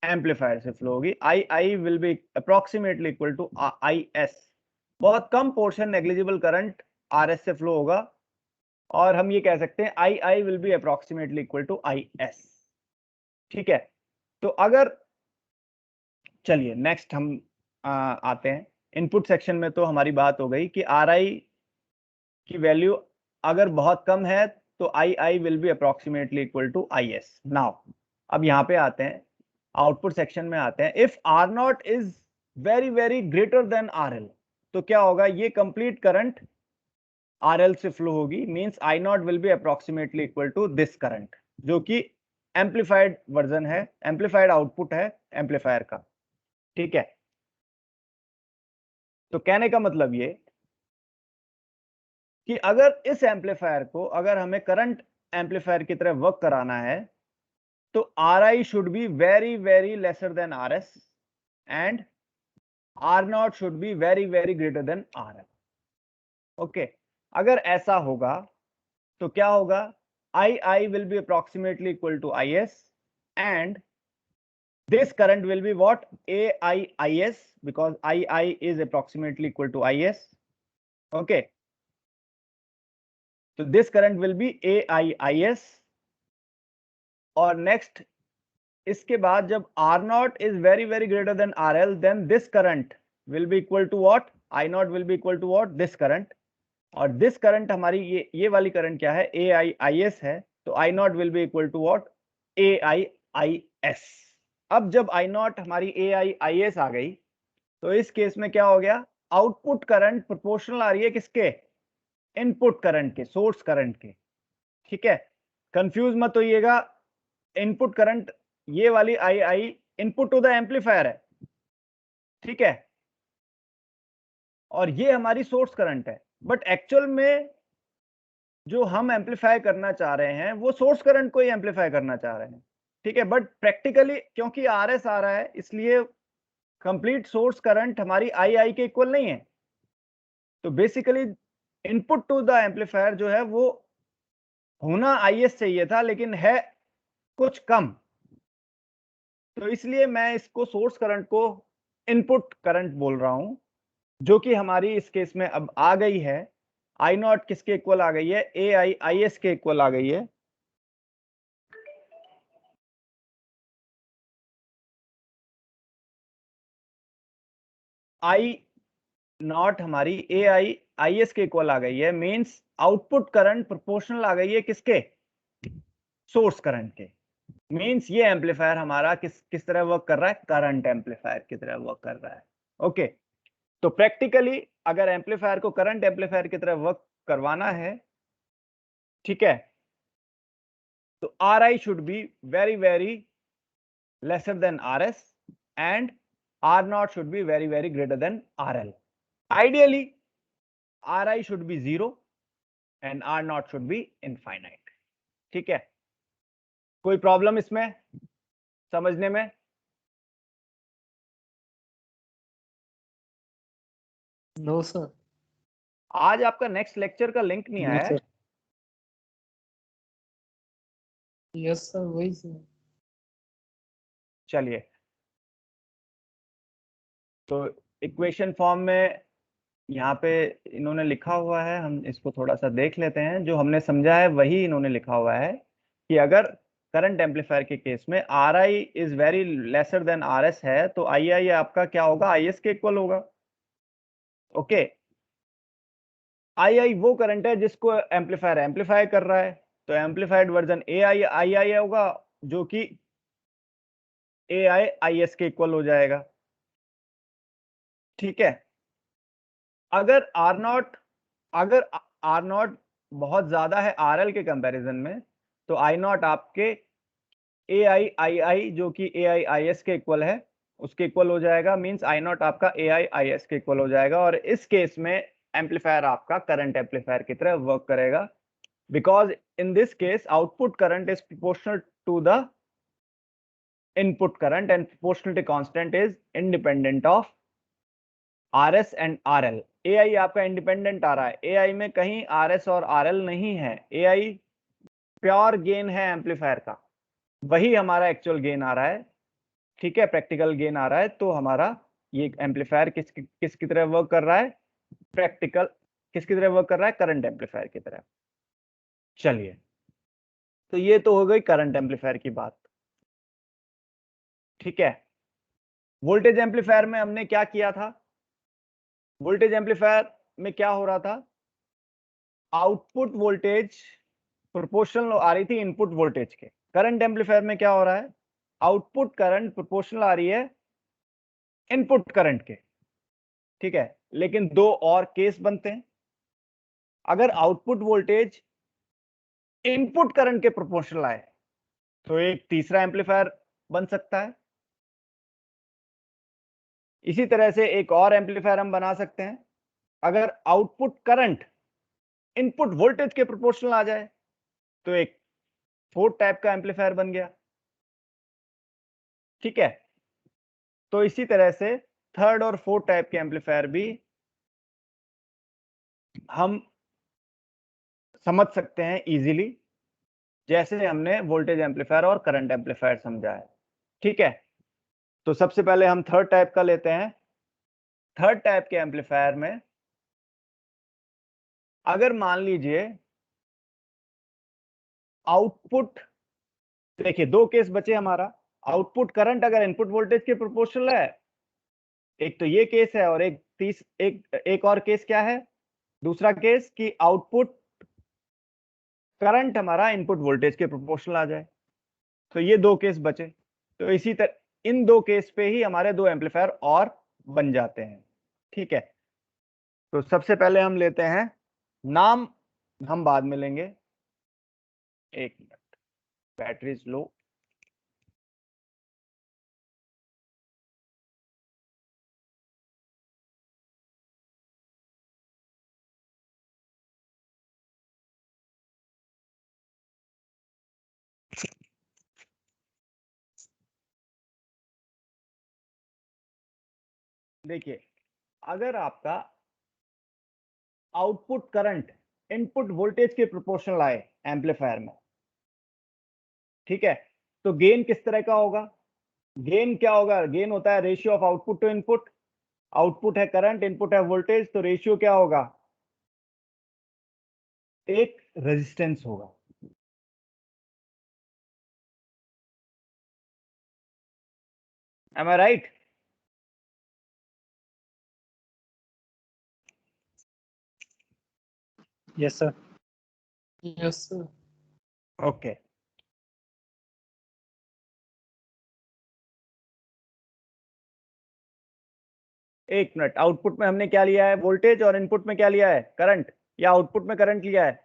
एम्पलीफायर से फ्लो होगी। II will be approximately equal to IS, बहुत कम पोर्शन नेग्लिजिबल करंट RS से फ्लो होगा, और हम ये कह सकते हैं II will be approximately equal to IS, ठीक है। तो अगर, चलिए नेक्स्ट हम आते हैं इनपुट सेक्शन में। तो हमारी बात हो गई कि RI की वैल्यू अगर बहुत कम है तो II will be approximately equal to IS। Now अब यहाँ पे आते हैं, आउटपुट सेक्शन में आते हैं। If R0 is very very greater than RL, तो क्या होगा, ये कंप्लीट करंट RL से फ्लो होगी, means I0 will be approximately equal to this current, जो कि एम्पलीफाइड वर्जन है, एम्पलीफाइड आउटपुट है एम्पलीफायर का, ठीक है। तो कहने का मतलब ये कि अगर इस एम्पलीफायर को, अगर हमें करंट एम्पलीफायर की तरह वर्क कराना है, तो RI should be very very lesser than RS and R0 should be very very greater than RL, okay. अगर ऐसा होगा तो क्या होगा, II will be approximately equal to IS and this current will be what, AIIS, because II is approximately equal to IS, okay. तो this current will be AIIS। और next इसके बाद जब R0 is very very greater than RL, then this current will be equal to what, I0 will be equal to what, this current. और this current हमारी ये वाली current क्या है, AIIS है, तो I0 will be equal to what, AIIS। अब जब I0 हमारी AIIS आ गई, तो इस केस में क्या हो गया, आउटपुट करंट प्रोपोर्शनल आ रही है किसके, इनपुट करंट के, सोर्स करंट के। ठीक है, कंफ्यूज मत होइएगा, इनपुट करंट ये वाली I input to the amplifier है, ठीक है, और ये हमारी सोर्स करंट है। बट एक्चुअल में जो हम एम्पलीफाई करना चाह रहे हैं वो सोर्स करंट को ही एम्पलीफाई करना चाह रहे हैं, ठीक है। बट प्रैक्टिकली क्योंकि RS आ रहा है, इसलिए कंप्लीट सोर्स करंट हमारी आई के इक्वल नहीं है। तो basically input to the amplifier जो है वो होना IS चाहिए था, लेकिन है कुछ कम। तो इसलिए मैं इसको सोर्स करंट को इनपुट करंट बोल रहा हूं, जो कि हमारी इस केस में अब आ गई है। I0 किसके इक्वल आ गई है, AIIS के इक्वल आ गई है। I0 हमारी AIIS के इक्वल आ गई है, मींस आउटपुट करंट प्रोपोर्शनल आ गई है किसके, सोर्स करंट के। मींस ये एम्पलीफायर हमारा किस तरह वर्क कर रहा है, करंट एम्पलीफायर की तरह वर्क कर रहा है। ओके, तो प्रैक्टिकली अगर एम्पलीफायर को करंट एम्पलीफायर की तरह वर्क करवाना है, ठीक है, तो Ri should be very very lesser than RS and R0 should be very very greater than RL. Ideally Ri should be 0 and R0 should be infinite। ठीक है, कोई प्रॉब्लम इसमें समझने में? No sir. आज आपका नेक्स्ट लेक्चर का link नहीं आया है? यस सर, वही सर। चलिए, तो इक्वेशन फॉर्म में यहाँ पे इन्होंने लिखा हुआ है, हम इसको थोड़ा सा देख लेते हैं। जो हमने समझा है वही इन्होंने लिखा हुआ है कि अगर करंट एम्पलीफायर के केस में Ri is very lesser than RS है, तो II आपका क्या होगा, IS के इक्वल होगा। ओके, II वो करंट है जिसको एम्पलीफायर एम्पलीफाई कर रहा है, तो एम्पलीफाइड वर्जन II होगा, जो कि AIIS के इक्वल हो जाएगा। ठीक है, अगर R0 बहुत ज्यादा है RL के कंपैरिजन में, तो I0 आपके AIII जो कि AIIS के इक्वल है उसके इक्वल हो जाएगा। मींस I0 आपका AIIS के इक्वल हो जाएगा, और इस केस में एम्पलीफायर आपका करंट एम्पलीफायर की तरह वर्क करेगा, because in this case output current is proportional to the input current and proportionality constant is independent of RS and RL। AI आपका इंडिपेंडेंट आ रहा है, AI में कहीं RS और RL नहीं है। AI प्योर गेन है एम्पलीफायर का, वही हमारा एक्चुअल गेन आ रहा है। ठीक है, प्रैक्टिकल गेन आ रहा है। तो हमारा ये एम्पलीफायर किसकी तरह वर्क कर रहा है, प्रैक्टिकल किसकी तरह वर्क कर रहा है, करंट एम्पलीफायर की तरह। चलिए, तो ये तो हो गई करंट एम्पलीफायर की बात। ठीक है, वोल्टेज एम्पलीफायर में हमने क्या किया था, वोल्टेज एम्पलीफायर में क्या हो रहा था, आउटपुट वोल्टेज प्रोपोर्शनल आ रही थी इनपुट वोल्टेज के। करंट एम्पलीफायर में क्या हो रहा है, आउटपुट करंट प्रोपोर्शनल आ रही है इनपुट करंट के। ठीक है, लेकिन दो और केस बनते हैं। अगर आउटपुट वोल्टेज इनपुट करंट के प्रोपोर्शनल आए, तो एक तीसरा एम्पलीफायर बन सकता है। इसी तरह से एक और एम्पलीफायर हम बना सकते हैं, अगर आउटपुट करंट इनपुट वोल्टेज के प्रोपोर्शनल आ जाए, तो एक फोर्थ टाइप का एम्पलीफायर बन गया। ठीक है, तो इसी तरह से थर्ड और फोर्थ टाइप के एम्पलीफायर भी हम समझ सकते हैं इजीली, जैसे हमने वोल्टेज एम्पलीफायर और करंट एम्पलीफायर समझा है। ठीक है, तो सबसे पहले हम थर्ड टाइप का लेते हैं। थर्ड टाइप के एम्पलीफायर में अगर मान लीजिए आउटपुट, देखिए दो केस बचे हमारा। आउटपुट करंट अगर इनपुट वोल्टेज के प्रोपोर्शनल है, एक तो ये केस है, और एक और केस क्या है, दूसरा केस कि आउटपुट करंट हमारा इनपुट वोल्टेज के प्रोपोर्शनल आ जाए। तो ये दो केस बचे। तो इसी तरह इन दो केस पे ही हमारे दो एम्पलीफायर और बन जाते हैं। ठीक है, तो सबसे पहले हम लेते हैं, नाम हम बाद में लेंगे। एक मिनट, बैटरी इज लो। देखिए, अगर आपका आउटपुट करंट इनपुट वोल्टेज के प्रोपोर्शनल आए एम्पलीफायर में, ठीक है, तो गेन किस तरह का होगा? गेन क्या होगा? गेन होता है ratio of output to input. Output है करंट, इनपुट है वोल्टेज, तो रेशियो क्या होगा? एक रेजिस्टेंस होगा। Am I right? Yes sir. Yes sir. Okay, एक मिनट, आउटपुट में हमने क्या लिया है? वोल्टेज, और इनपुट में क्या लिया है? करंट, या आउटपुट में करंट लिया है?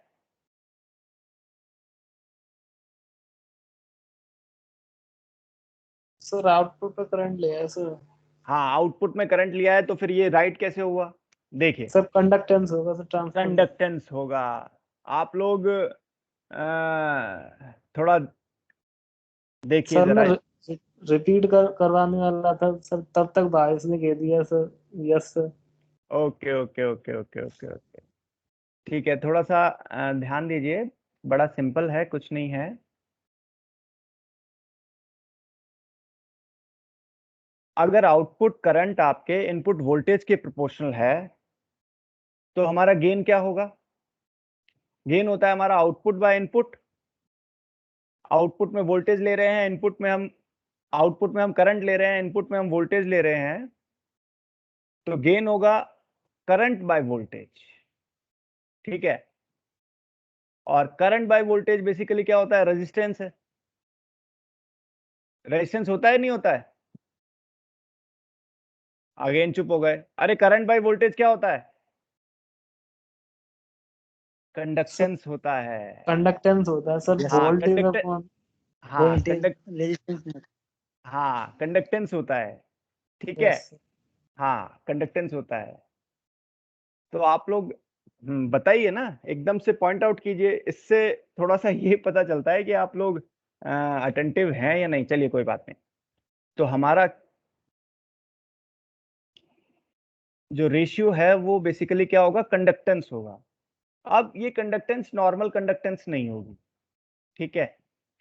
सर आउटपुट पे करंट लिया है सर। हाँ, आउटपुट में करंट लिया है, तो फिर ये राइट कैसे हुआ? देखिए, सर कंडक्टेंस होगा सर, ट्रांसफर। कंडक्टेंस होगा। आप लोग थोड़ा देखिए सर मैं जरा। रिपीट करवाने वाला था सर, तब तक बारिश ने कह दिया sir. Yes sir. Okay okay okay okay okay okay, ठीक है, थोड़ा सा ध्यान दीजिए, बड़ा सिंपल है, कुछ नहीं है। अगर आउटपुट करंट आपके इनपुट वोल्टेज के प्रोपोर्शनल है, तो हमारा गेन क्या होगा? गेन होता है हमारा आउटपुट बाय इनपुट। आउटपुट में वोल्टेज ले रहे हैं, आउटपुट में हम करंट ले रहे हैं, इनपुट में हम वोल्टेज ले रहे हैं, तो गेन होगा करंट बाय वोल्टेज। ठीक है, और करंट बाय वोल्टेज बेसिकली क्या होता है? रेजिस्टेंस है। रेजिस्टेंस होता है, नहीं होता है? अगेन चुप हो गए। अरे करंट बाय वोल्टेज क्या होता है? कंडक्टेंस होता है। कंडक्टेंस होता है सर, हाँ वोल्टेज कंडक्ट अपॉन हाँ वोल्टेज कंडक्ट रेजिस्टेंस। हाँ कंडक्टेंस होता है। ठीक है, यस। हाँ कंडक्टेंस होता है। तो आप लोग बताइए ना, एकदम से पॉइंट आउट कीजिए, इससे थोड़ा सा ये पता चलता है कि आप लोग अटेंटिव हैं या नहीं। चलिए कोई बात नहीं। तो हमारा जो रेशियो है वो बेसिकली क्या होगा? कंडक्टेंस होगा। अब ये कंडक्टेंस नॉर्मल कंडक्टेंस नहीं होगी, ठीक है,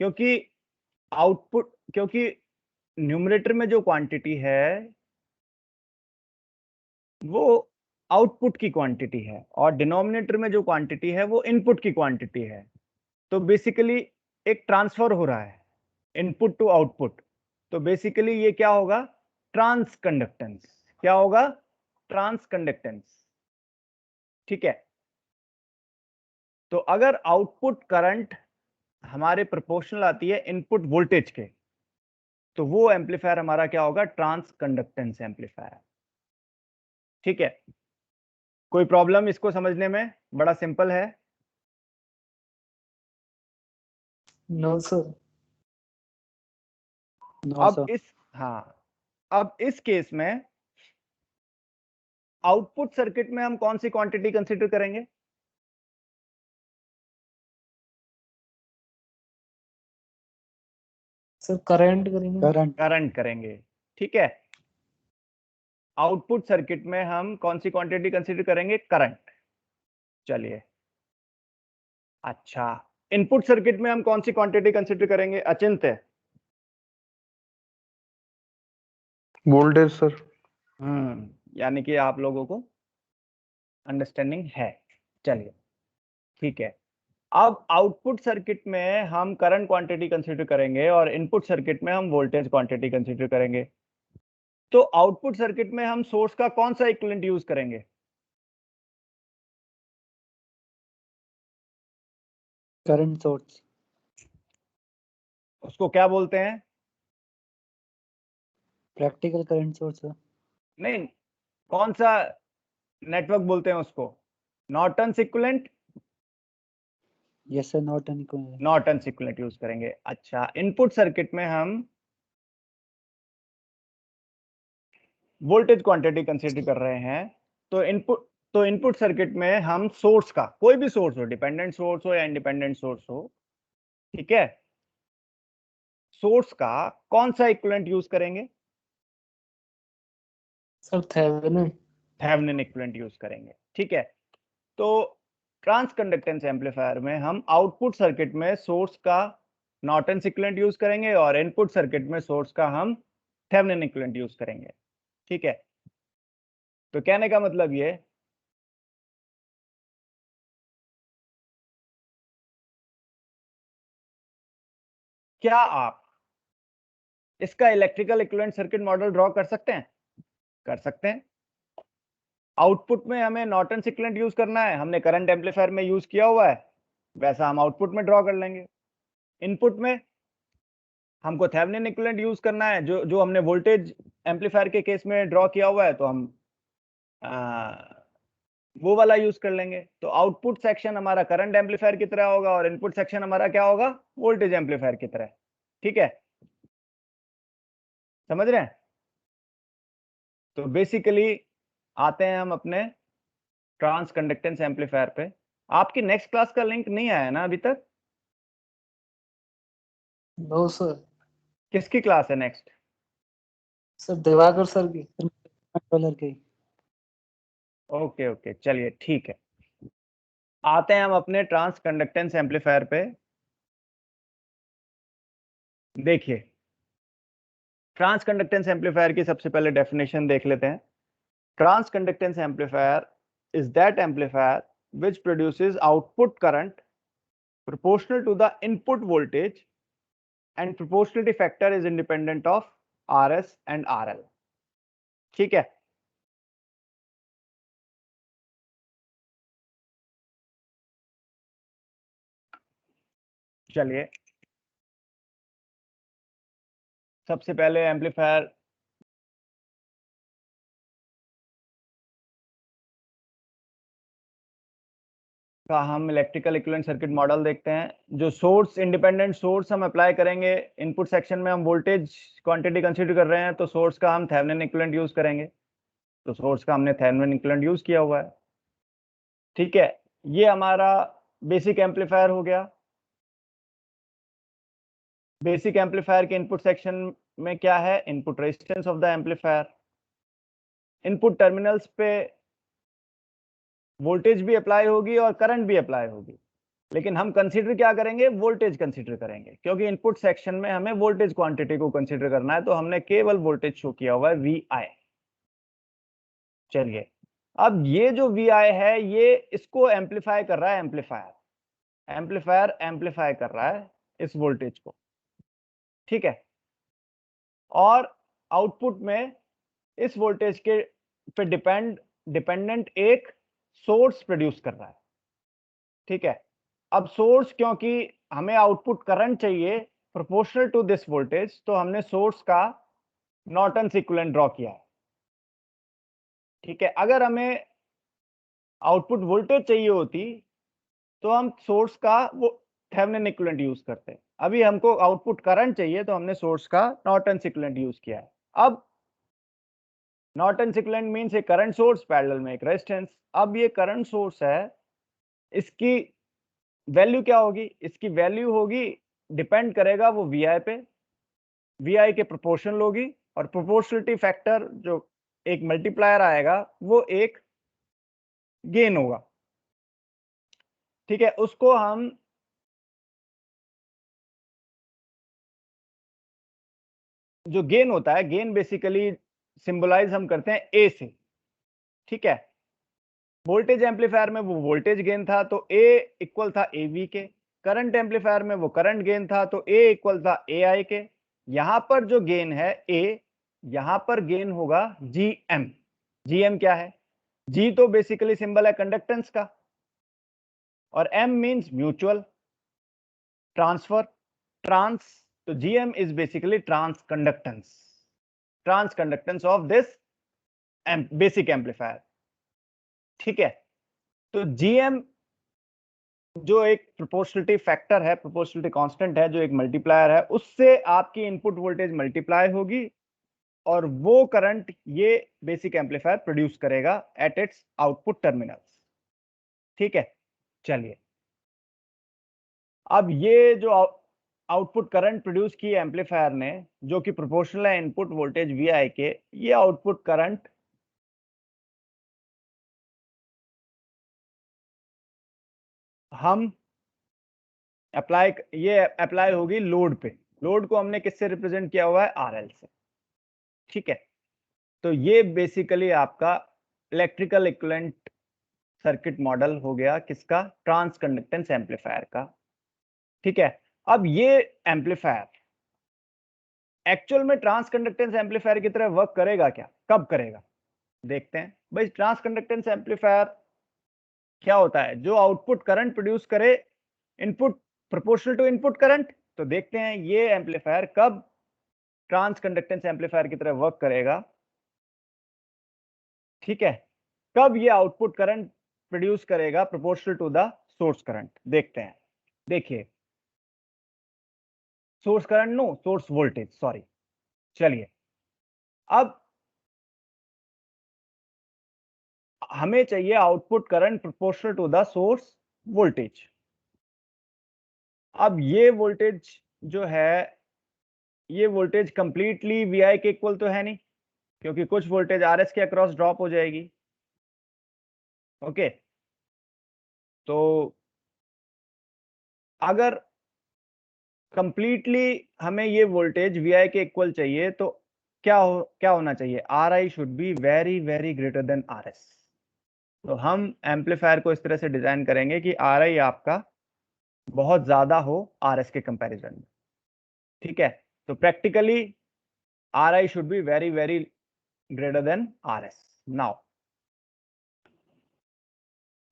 क्योंकि न्यूमरेटर में जो क्वांटिटी है वो आउटपुट की क्वांटिटी है, और डिनोमिनेटर में जो क्वांटिटी है वो इनपुट की क्वांटिटी है। तो बेसिकली एक ट्रांसफर हो रहा है इनपुट टू आउटपुट। तो बेसिकली ये क्या होगा? Transconductance. क्या होगा? Transconductance. ठीक है, तो अगर आउटपुट करंट हमारे प्रोपोर्शनल आती है इनपुट वोल्टेज के, तो वो एम्पलीफायर हमारा क्या होगा? Transconductance amplifier. ठीक है, कोई प्रॉब्लम इसको समझने में? बड़ा सिंपल है। No sir. नो अब सर। इस हाँ, अब इस केस में आउटपुट सर्किट में हम कौन सी क्वांटिटी कंसीडर करेंगे? सर करंट करेंगे। करंट। करंट करेंगे। ठीक है, आउटपुट सर्किट में हम कौन सी क्वांटिटी कंसीडर करेंगे? करंट। चलिए, अच्छा, इनपुट सर्किट में हम कौन सी क्वांटिटी कंसीडर करेंगे? अचिंत है। Voltage sir. यानी कि आप लोगों को अंडरस्टैंडिंग है। चलिए, ठीक है, अब आउटपुट सर्किट में हम करंट क्वांटिटी कंसीडर करेंगे और इनपुट सर्किट में हम वोल्टेज क्वांटिटी कंसीडर करेंगे। तो आउटपुट सर्किट में हम सोर्स का कौन सा इक्विवेलेंट यूज करेंगे? करंट सोर्स, उसको क्या बोलते हैं? Practical current source. नहीं, कौन सा नेटवर्क बोलते हैं उसको? Norton equivalent? Yes sir, Norton equivalent. Norton equivalent use करेंगे। अच्छा, इनपुट सर्किट में हम वोल्टेज क्वांटिटी कंसीडर कर रहे हैं। तो इनपुट सर्किट में हम सोर्स का, कोई भी सोर्स हो, डिपेंडेंट सोर्स हो या इंडिपेंडेंट सोर्स हो, ठीक है, सोर्स का कौन सा इक्विवेलेंट यूज करेंगे? Sir Thevenin. Thevenin equivalent use करेंगे। ठीक है, तो ट्रांस कंडक्टेंस एम्पलीफायर में हम आउटपुट सर्किट में सोर्स का नॉर्टन इक्विवेलेंट यूज करेंगे और इनपुट सर्किट में सोर्स का हम थेवेनिन इक्विवेलेंट यूज करेंगे। ठीक है, तो कहने का मतलब ये, क्या आप इसका electrical equivalent circuit model draw कर सकते हैं? कर सकते हैं। आउटपुट में हमें नॉर्टन इक्विवेलेंट यूज करना है, हमने करंट एम्पलीफायर में यूज किया हुआ है, वैसा हम आउटपुट में ड्रॉ कर लेंगे। इनपुट में हमको थेवेनिन इक्विवेलेंट यूज करना है, जो जो हमने वोल्टेज एम्पलीफायर के केस में ड्रॉ किया हुआ है, तो हम वो वाला यूज कर लेंगे। तो आउटपुट सेक्शन हमारा करंट एम्पलीफायर की तरह होगा और इनपुट सेक्शन हमारा क्या होगा? वोल्टेज एम्पलीफायर की तरह। ठीक है, समझ रहे हैं? तो बेसिकली आते हैं हम अपने ट्रांस कंडक्टेंस एम्पलीफायर पे। आपकी नेक्स्ट क्लास का लिंक नहीं आया ना अभी तक? No sir. किसकी क्लास है नेक्स्ट? सर दिवाकर सर की, कंट्रोलर की। ओके ओके, चलिए ठीक है। आते हैं हम अपने ट्रांस कंडक्टेंस एम्पलीफायर पे। देखिए, ट्रांस कंडक्टेंस एम्पलीफायर की सबसे पहले डेफिनेशन देख लेते हैं। Transconductance amplifier is that amplifier which produces output current proportional to the input voltage and proportionality factor is independent of RS and RL। ठीक है, चलिए सबसे पहले एम्पलीफायर का हम इलेक्ट्रिकल इक्विवेलेंट सर्किट मॉडल देखते हैं। जो सोर्स, इंडिपेंडेंट सोर्स हम अप्लाई करेंगे, इनपुट सेक्शन में हम वोल्टेज क्वांटिटी कंसीडर कर रहे हैं, तो सोर्स का हम थेवेनिन इक्विवेलेंट यूज करेंगे। तो सोर्स का हमने थेवेनिन इक्विवेलेंट यूज किया हुआ है। ठीक है, ये हमारा बेसिक एम्पलीफायर हो गया। बेसिक एम्पलीफायर के इनपुट सेक्शन में क्या है? Input resistance of the amplifier. Input terminals पे वोल्टेज भी अप्लाई होगी और करंट भी अप्लाई होगी, लेकिन हम कंसीडर क्या करेंगे? वोल्टेज कंसीडर करेंगे, क्योंकि इनपुट सेक्शन में हमें वोल्टेज क्वांटिटी को कंसीडर करना है, तो हमने केवल वोल्टेज शो किया हुआ है VI। चलिए, अब ये जो VI है, ये इसको एम्पलीफाई कर रहा है एम्पलीफायर एम्पलीफाई कर रहा है इस वोल्टेज को। ठीक है, और आउटपुट में इस वोल्टेज के पे डिपेंडेंट एक सोर्स प्रोड्यूस कर रहा है। ठीक है, अब सोर्स, क्योंकि हमें आउटपुट करंट चाहिए प्रोपोर्शनल टू दिस वोल्टेज, तो हमने सोर्स का नॉर्टन इक्विवेलेंट ड्रॉ किया है। ठीक है, अगर हमें आउटपुट वोल्टेज चाहिए होती तो हम सोर्स का वो थेवेनिन इक्विवेलेंट यूज करते। अभी हमको आउटपुट करंट चाहिए, तो हमने सोर्स का नॉर्टन इक्विवेलेंट यूज किया है। अब नॉर्टन इक्विवेलेंट मींस ए करंट सोर्स पैरेलल में एक रेजिस्टेंस। अब ये करंट सोर्स है, इसकी वैल्यू क्या होगी? इसकी वैल्यू होगी, डिपेंड करेगा वो VI पे, VI के प्रोपोर्शनल होगी, और प्रोपोर्शनलिटी फैक्टर जो एक मल्टीप्लायर आएगा, वो एक गेन होगा। ठीक है, उसको हम जो गेन होता है, गेन बेसिकली सिंबलाइज हम करते हैं A से। ठीक है, वोल्टेज एम्पलीफायर में वो वोल्टेज गेन था तो A इक्वल था AV के, करंट एम्पलीफायर में वो करंट गेन था तो A इक्वल था AI के। यहां पर जो गेन है A, यहां पर गेन होगा GM। GM क्या है? G तो बेसिकली सिंबल है कंडक्टेंस का, और M means mutual transfer, trans, तो GM is basically transconductance of this basic amplifier. ठीक है, तो GM जो एक प्रोपोर्शनलिटी फैक्टर है, प्रोपोर्शनलिटी कांस्टेंट है, जो एक मल्टीप्लायर है, उससे आपकी इनपुट वोल्टेज मल्टीप्लाई होगी और वो करंट ये बेसिक एम्पलीफायर प्रोड्यूस करेगा एट इट्स आउटपुट टर्मिनल्स। ठीक है, चलिए अब ये जो आउटपुट करंट प्रोड्यूस की एम्पलीफायर ने, जो कि प्रोपोर्शनल है इनपुट वोल्टेज VI के, ये आउटपुट करंट हम ये अप्लाई होगी लोड पे। लोड को हमने किससे रिप्रेजेंट किया हुआ है? RL से। ठीक है, तो ये बेसिकली आपका इलेक्ट्रिकल इक्विवेलेंट सर्किट मॉडल हो गया किसका? ट्रांस कंडक्टेंस एम्पलीफायर का। ठीक है, अब ये एम्पलीफायर एक्चुअल में ट्रांस कंडक्टेंस एम्पलीफायर की तरह वर्क करेगा क्या? कब करेगा देखते हैं। भाई ट्रांस कंडक्टेंस एम्पलीफायर क्या होता है? जो आउटपुट करंट प्रोड्यूस करे input proportional to input current. तो देखते हैं ये एम्पलीफायर कब ट्रांस कंडक्टेंस एम्पलीफायर की तरह वर्क करेगा। ठीक है, कब ये आउटपुट करंट प्रोड्यूस करेगा proportional to the source current. देखते हैं, देखिए source current no source voltage, sorry. चलिए अब हमें चाहिए output current proportional to the source voltage. अब ये वोल्टेज जो है, ये वोल्टेज कंप्लीटली VI के इक्वल तो है नहीं, क्योंकि कुछ वोल्टेज RS के अक्रॉस ड्रॉप हो जाएगी। ओके, तो अगर कंप्लीटली हमें ये वोल्टेज VI के इक्वल चाहिए तो क्या होना चाहिए? RI should be very very greater then RS। तो हम एम्पलीफायर को इस तरह से डिजाइन करेंगे कि RI आपका बहुत ज्यादा हो RS के कंपैरिजन में। ठीक है, तो practically RI should be very very greater then RS। Now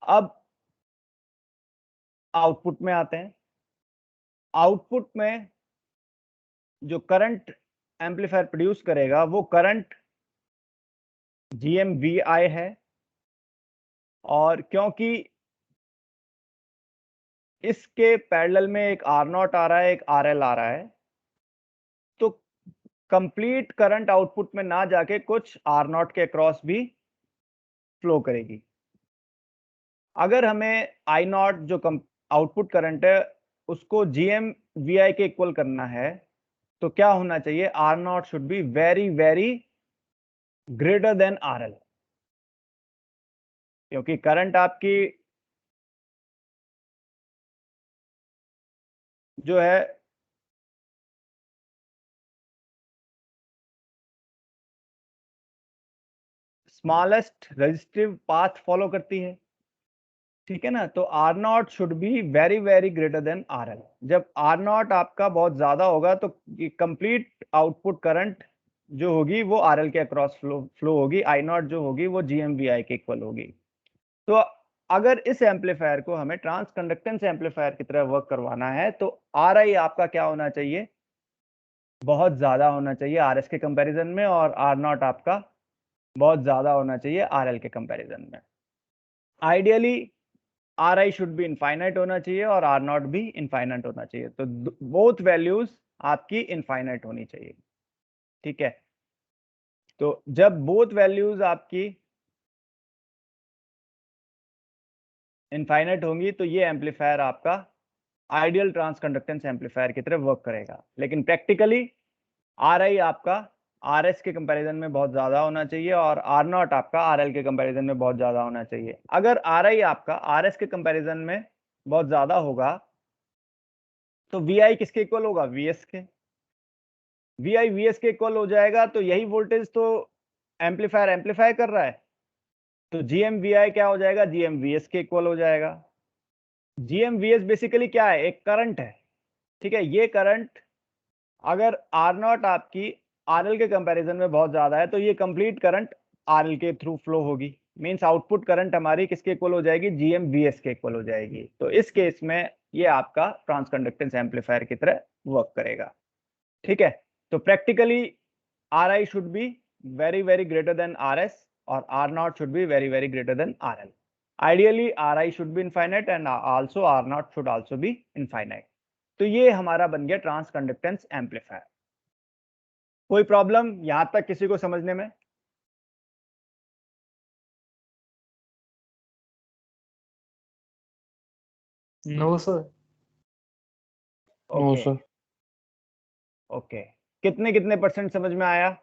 अब आउटपुट में आते हैं। आउटपुट में जो करंट एम्पलीफायर प्रोड्यूस करेगा वो करंट GMVI है, और क्योंकि इसके पैरेलल में एक R0 आ रहा है, एक RL आ रहा है, तो कंप्लीट करंट आउटपुट में ना जाके कुछ R0 के क्रॉस भी फ्लो करेगी। अगर हमें I0 जो आउटपुट करंट है उसको GMVI के इक्वल करना है तो क्या होना चाहिए? R0 should be very very greater than RL, क्योंकि करंट आपकी जो है स्मॉलेस्ट रेजिस्टिव पाथ फॉलो करती है। ठीक है ना, तो R0 should be very very greater than RL। जब R0 आपका बहुत ज्यादा होगा तो कंप्लीट आउटपुट करंट जो होगी वो RL के अक्रॉस फ्लो होगी, I0 जो होगी वो GMVI के इक्वल होगी। तो अगर इस एम्पलीफायर को हमें ट्रांस कंडक्टेंस एम्पलीफायर की तरह वर्क करवाना है तो RI आपका क्या होना चाहिए? बहुत ज्यादा होना चाहिए RS के कंपैरिजन में, और R0 आपका बहुत ज्यादा होना चाहिए RL के कंपैरिजन में। Ideally RI should be infinite होना चाहिए और R0 भी इनफाइनाइट होना चाहिए, तो बोथ वैल्यूज आपकी इनफाइनाइट होनी चाहिए। ठीक है, तो जब बोथ वैल्यूज आपकी इनफाइनाइट होंगी तो ये एम्पलीफायर आपका आइडियल ट्रांस कंडक्टेंस एम्पलीफायर की तरह वर्क करेगा। लेकिन प्रैक्टिकली RI आपका RS के कंपैरिजन में बहुत ज्यादा होना चाहिए और R0 आपका RL के कंपैरिजन में बहुत ज्यादा होना चाहिए। अगर RI आपका RS के कंपैरिजन में बहुत ज्यादा होगा तो VI किसके इक्वल होगा? VS के। VI VS के इक्वल हो जाएगा तो यही वोल्टेज तो एम्पलीफायर एम्पलीफाई कर रहा है, तो GMVI क्या हो जाएगा, GMVS के इक्वल हो जाएगा। GMVS बेसिकली क्या है, एक करंट है, ठीक है। ये करंट अगर R0 आपकी RL के कंपैरिजन में बहुत ज्यादा है तो ये कंप्लीट करंट RL के थ्रू फ्लो होगी, मींस आउटपुट करंट हमारी किसके इक्वल हो जाएगी, GMVS के इक्वल हो जाएगी। तो इस केस में ये आपका ट्रांसकंडक्टेंस एम्पलीफायर की तरह वर्क करेगा, ठीक है। तो practically Ri should be very very greater then Rs और R0 should be very very greater than RL. Ideally Ri should be infinite and also R0 should also be infinite. तो ये हमारा बन गया ट्रांसकंडक्टेंस एम्पलीफायर। कोई problem यहां तक किसी को समझने में? No sir. No okay sir. Okay, कितने कितने परसेंट समझ में आया?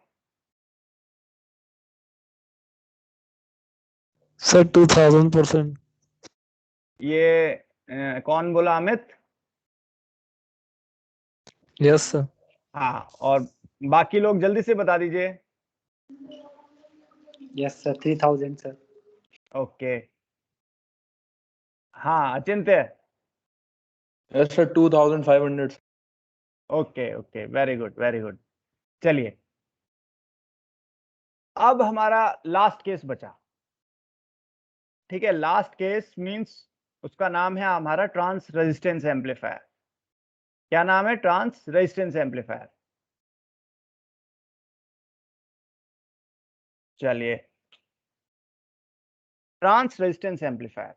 सर 2000%। ये कौन बोला, अमित? Yes sir. हाँ, और बाकी लोग जल्दी से बता दीजिए। Yes sir 3000 sir. ओके, हाँ Achintya. Yes sir 2500। Okay okay, very good very good. चलिए, अब हमारा लास्ट केस बचा, ठीक है। लास्ट केस मींस उसका नाम है हमारा ट्रांस रेजिस्टेंस एम्पलीफायर। क्या नाम है? Transresistance amplifier. चलिए, ट्रांस रेजिस्टेंस एम्पलीफायर,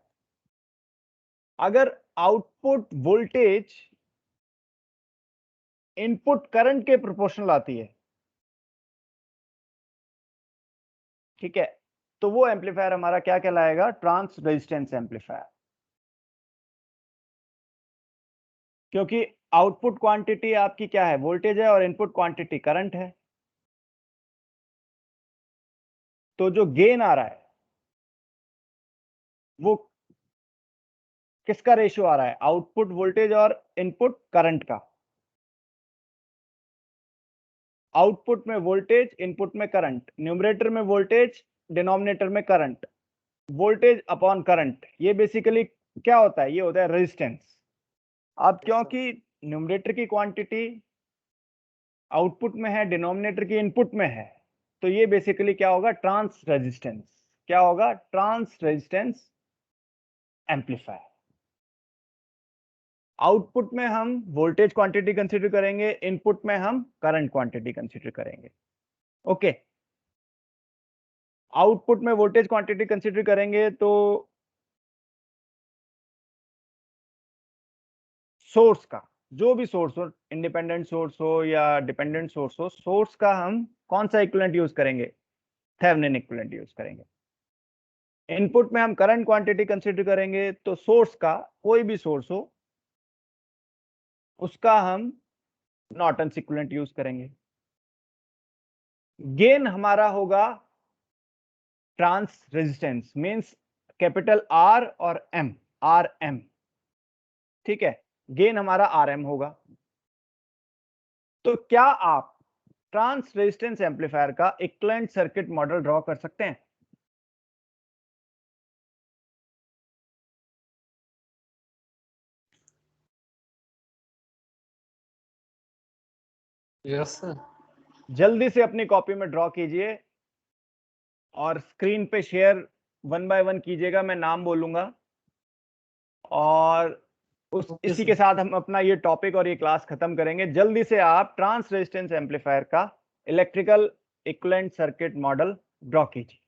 अगर आउटपुट वोल्टेज इनपुट करंट के प्रोपोर्शनल आती है, ठीक है, तो वो एम्पलीफायर हमारा क्या कहलाएगा, ट्रांस रेजिस्टेंस एम्पलीफायर। क्योंकि आउटपुट क्वांटिटी आपकी क्या है, वोल्टेज है, और इनपुट क्वांटिटी करंट है। तो जो गेन आ रहा है वो किसका रेशियो आ रहा है, आउटपुट वोल्टेज और इनपुट करंट का। आउटपुट में वोल्टेज, इनपुट में करंट, न्यूमरेटर में वोल्टेज, डिनोमिनेटर में करंट, वोल्टेज अपॉन करंट, ये बेसिकली क्या होता है, ये होता है रेजिस्टेंस। अब क्योंकि न्यूमरेटर की क्वांटिटी आउटपुट में है, डिनोमिनेटर की इनपुट में है, तो ये बेसिकली क्या होगा, ट्रांस रेजिस्टेंस। क्या होगा, ट्रांस रेजिस्टेंस एम्पलीफायर। आउटपुट में हम वोल्टेज क्वांटिटी कंसीडर करेंगे, इनपुट में हम करंट क्वांटिटी कंसीडर करेंगे। ओके, आउटपुट में वोल्टेज क्वांटिटी कंसीडर करेंगे तो सोर्स का, जो भी सोर्स हो, इंडिपेंडेंट सोर्स हो या डिपेंडेंट सोर्स हो, सोर्स का हम कौन सा इक्विवेलेंट यूज करेंगे, थेवेनिन इक्विवेलेंट यूज करेंगे। इनपुट में हम करंट क्वांटिटी कंसीडर करेंगे, तो सोर्स का कोई भी सोर्स हो उसका हम नॉर्टन इक्विवेलेंट यूज करेंगे। गेन हमारा होगा transresistance, means capital R और एम, आर एम, ठीक है। गेन हमारा आर एम होगा। तो क्या आप ट्रांस रेजिस्टेंस एम्पलीफायर का इक्विवेलेंट सर्किट मॉडल ड्रॉ कर सकते हैं? Yes sir. जल्दी से अपनी कॉपी में ड्रॉ कीजिए और स्क्रीन पे शेयर 1 बाय 1 कीजिएगा, मैं नाम बोलूंगा। और ओके इसी सर। के साथ हम अपना ये टॉपिक और ये क्लास खत्म करेंगे। जल्दी से आप ट्रांस रेजिस्टेंस एम्पलीफायर का electrical equivalent circuit model draw कीजिए।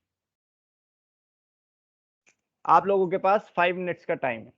आप लोगों के पास 5 मिनट्स का टाइम है।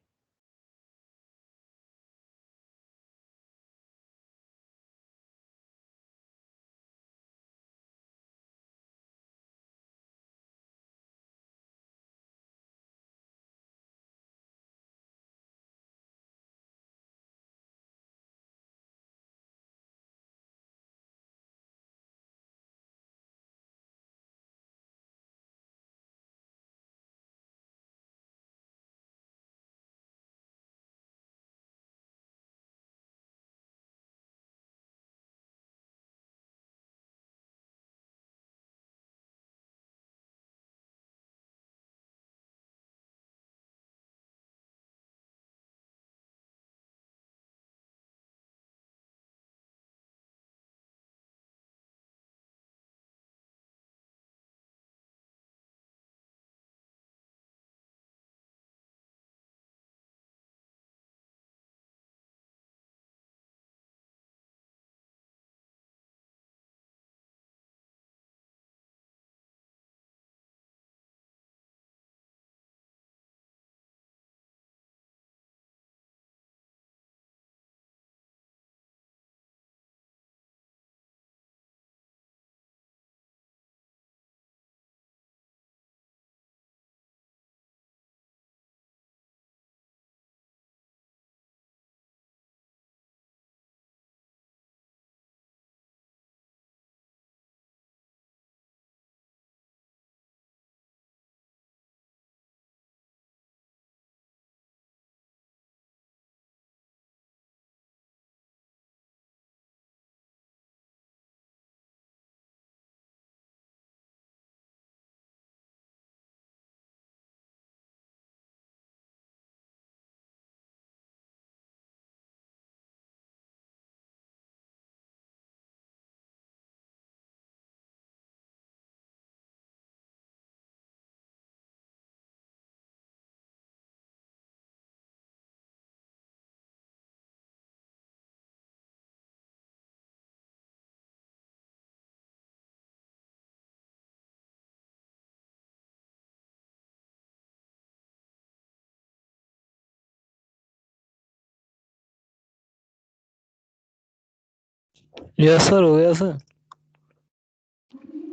यस सर, हो गया सर।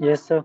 Yes sir.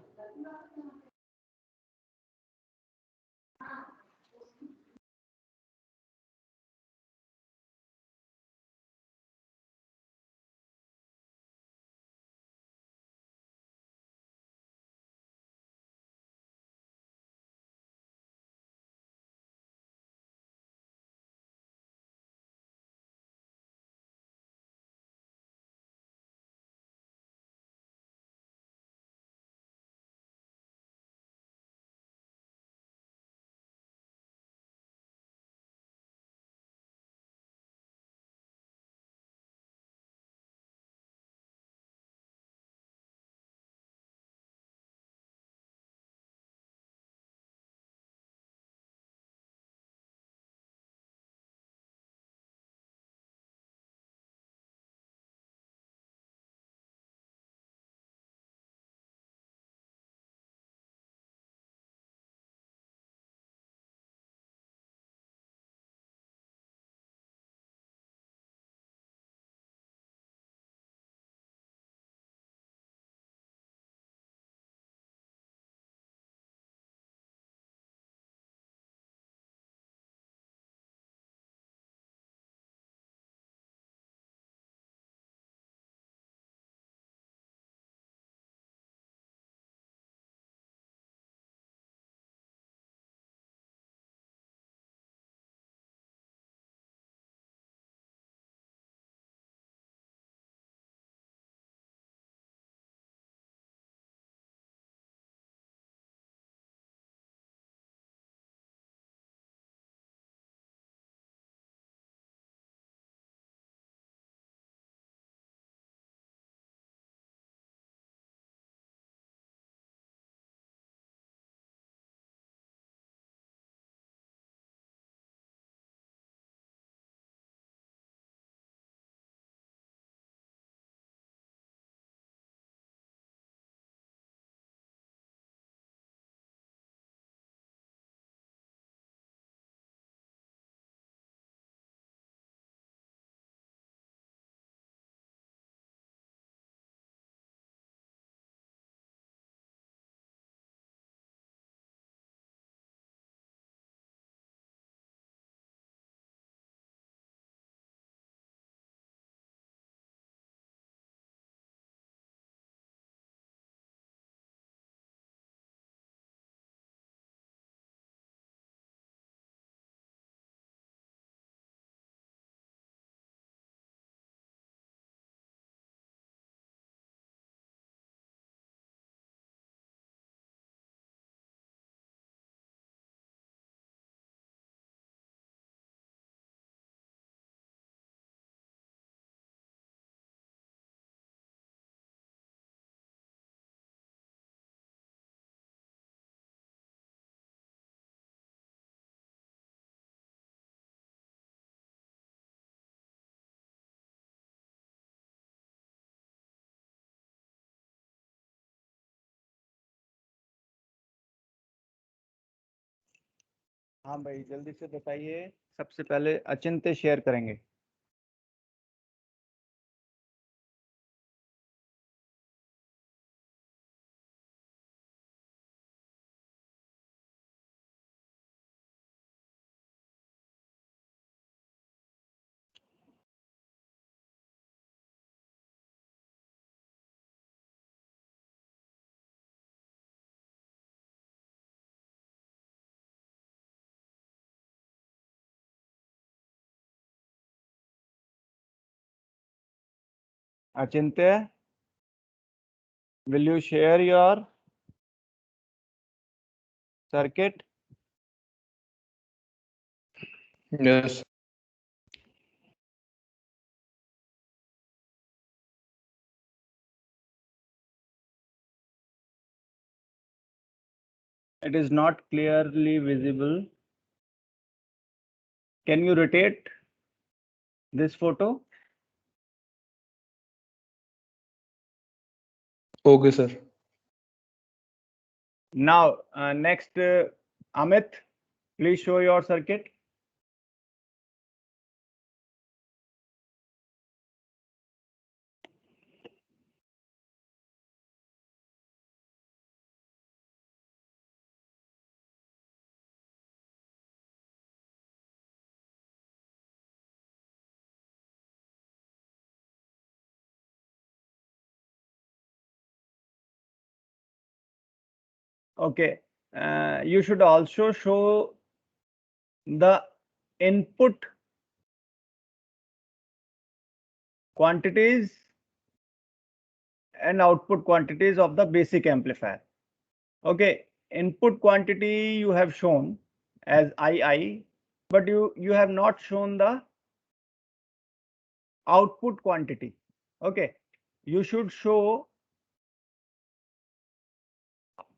हाँ भाई, जल्दी से बताइए। सबसे पहले अचिंत्य शेयर करेंगे। Achintya, will you share your circuit? Yes. It is not clearly visible. Can you rotate this photo? Okay, sir. Now, next, Amit, please show your circuit. Okay, you should also show the input quantities and output quantities of the basic amplifier. Okay, input quantity you have shown as II, but you have not shown the output quantity. Okay, you should show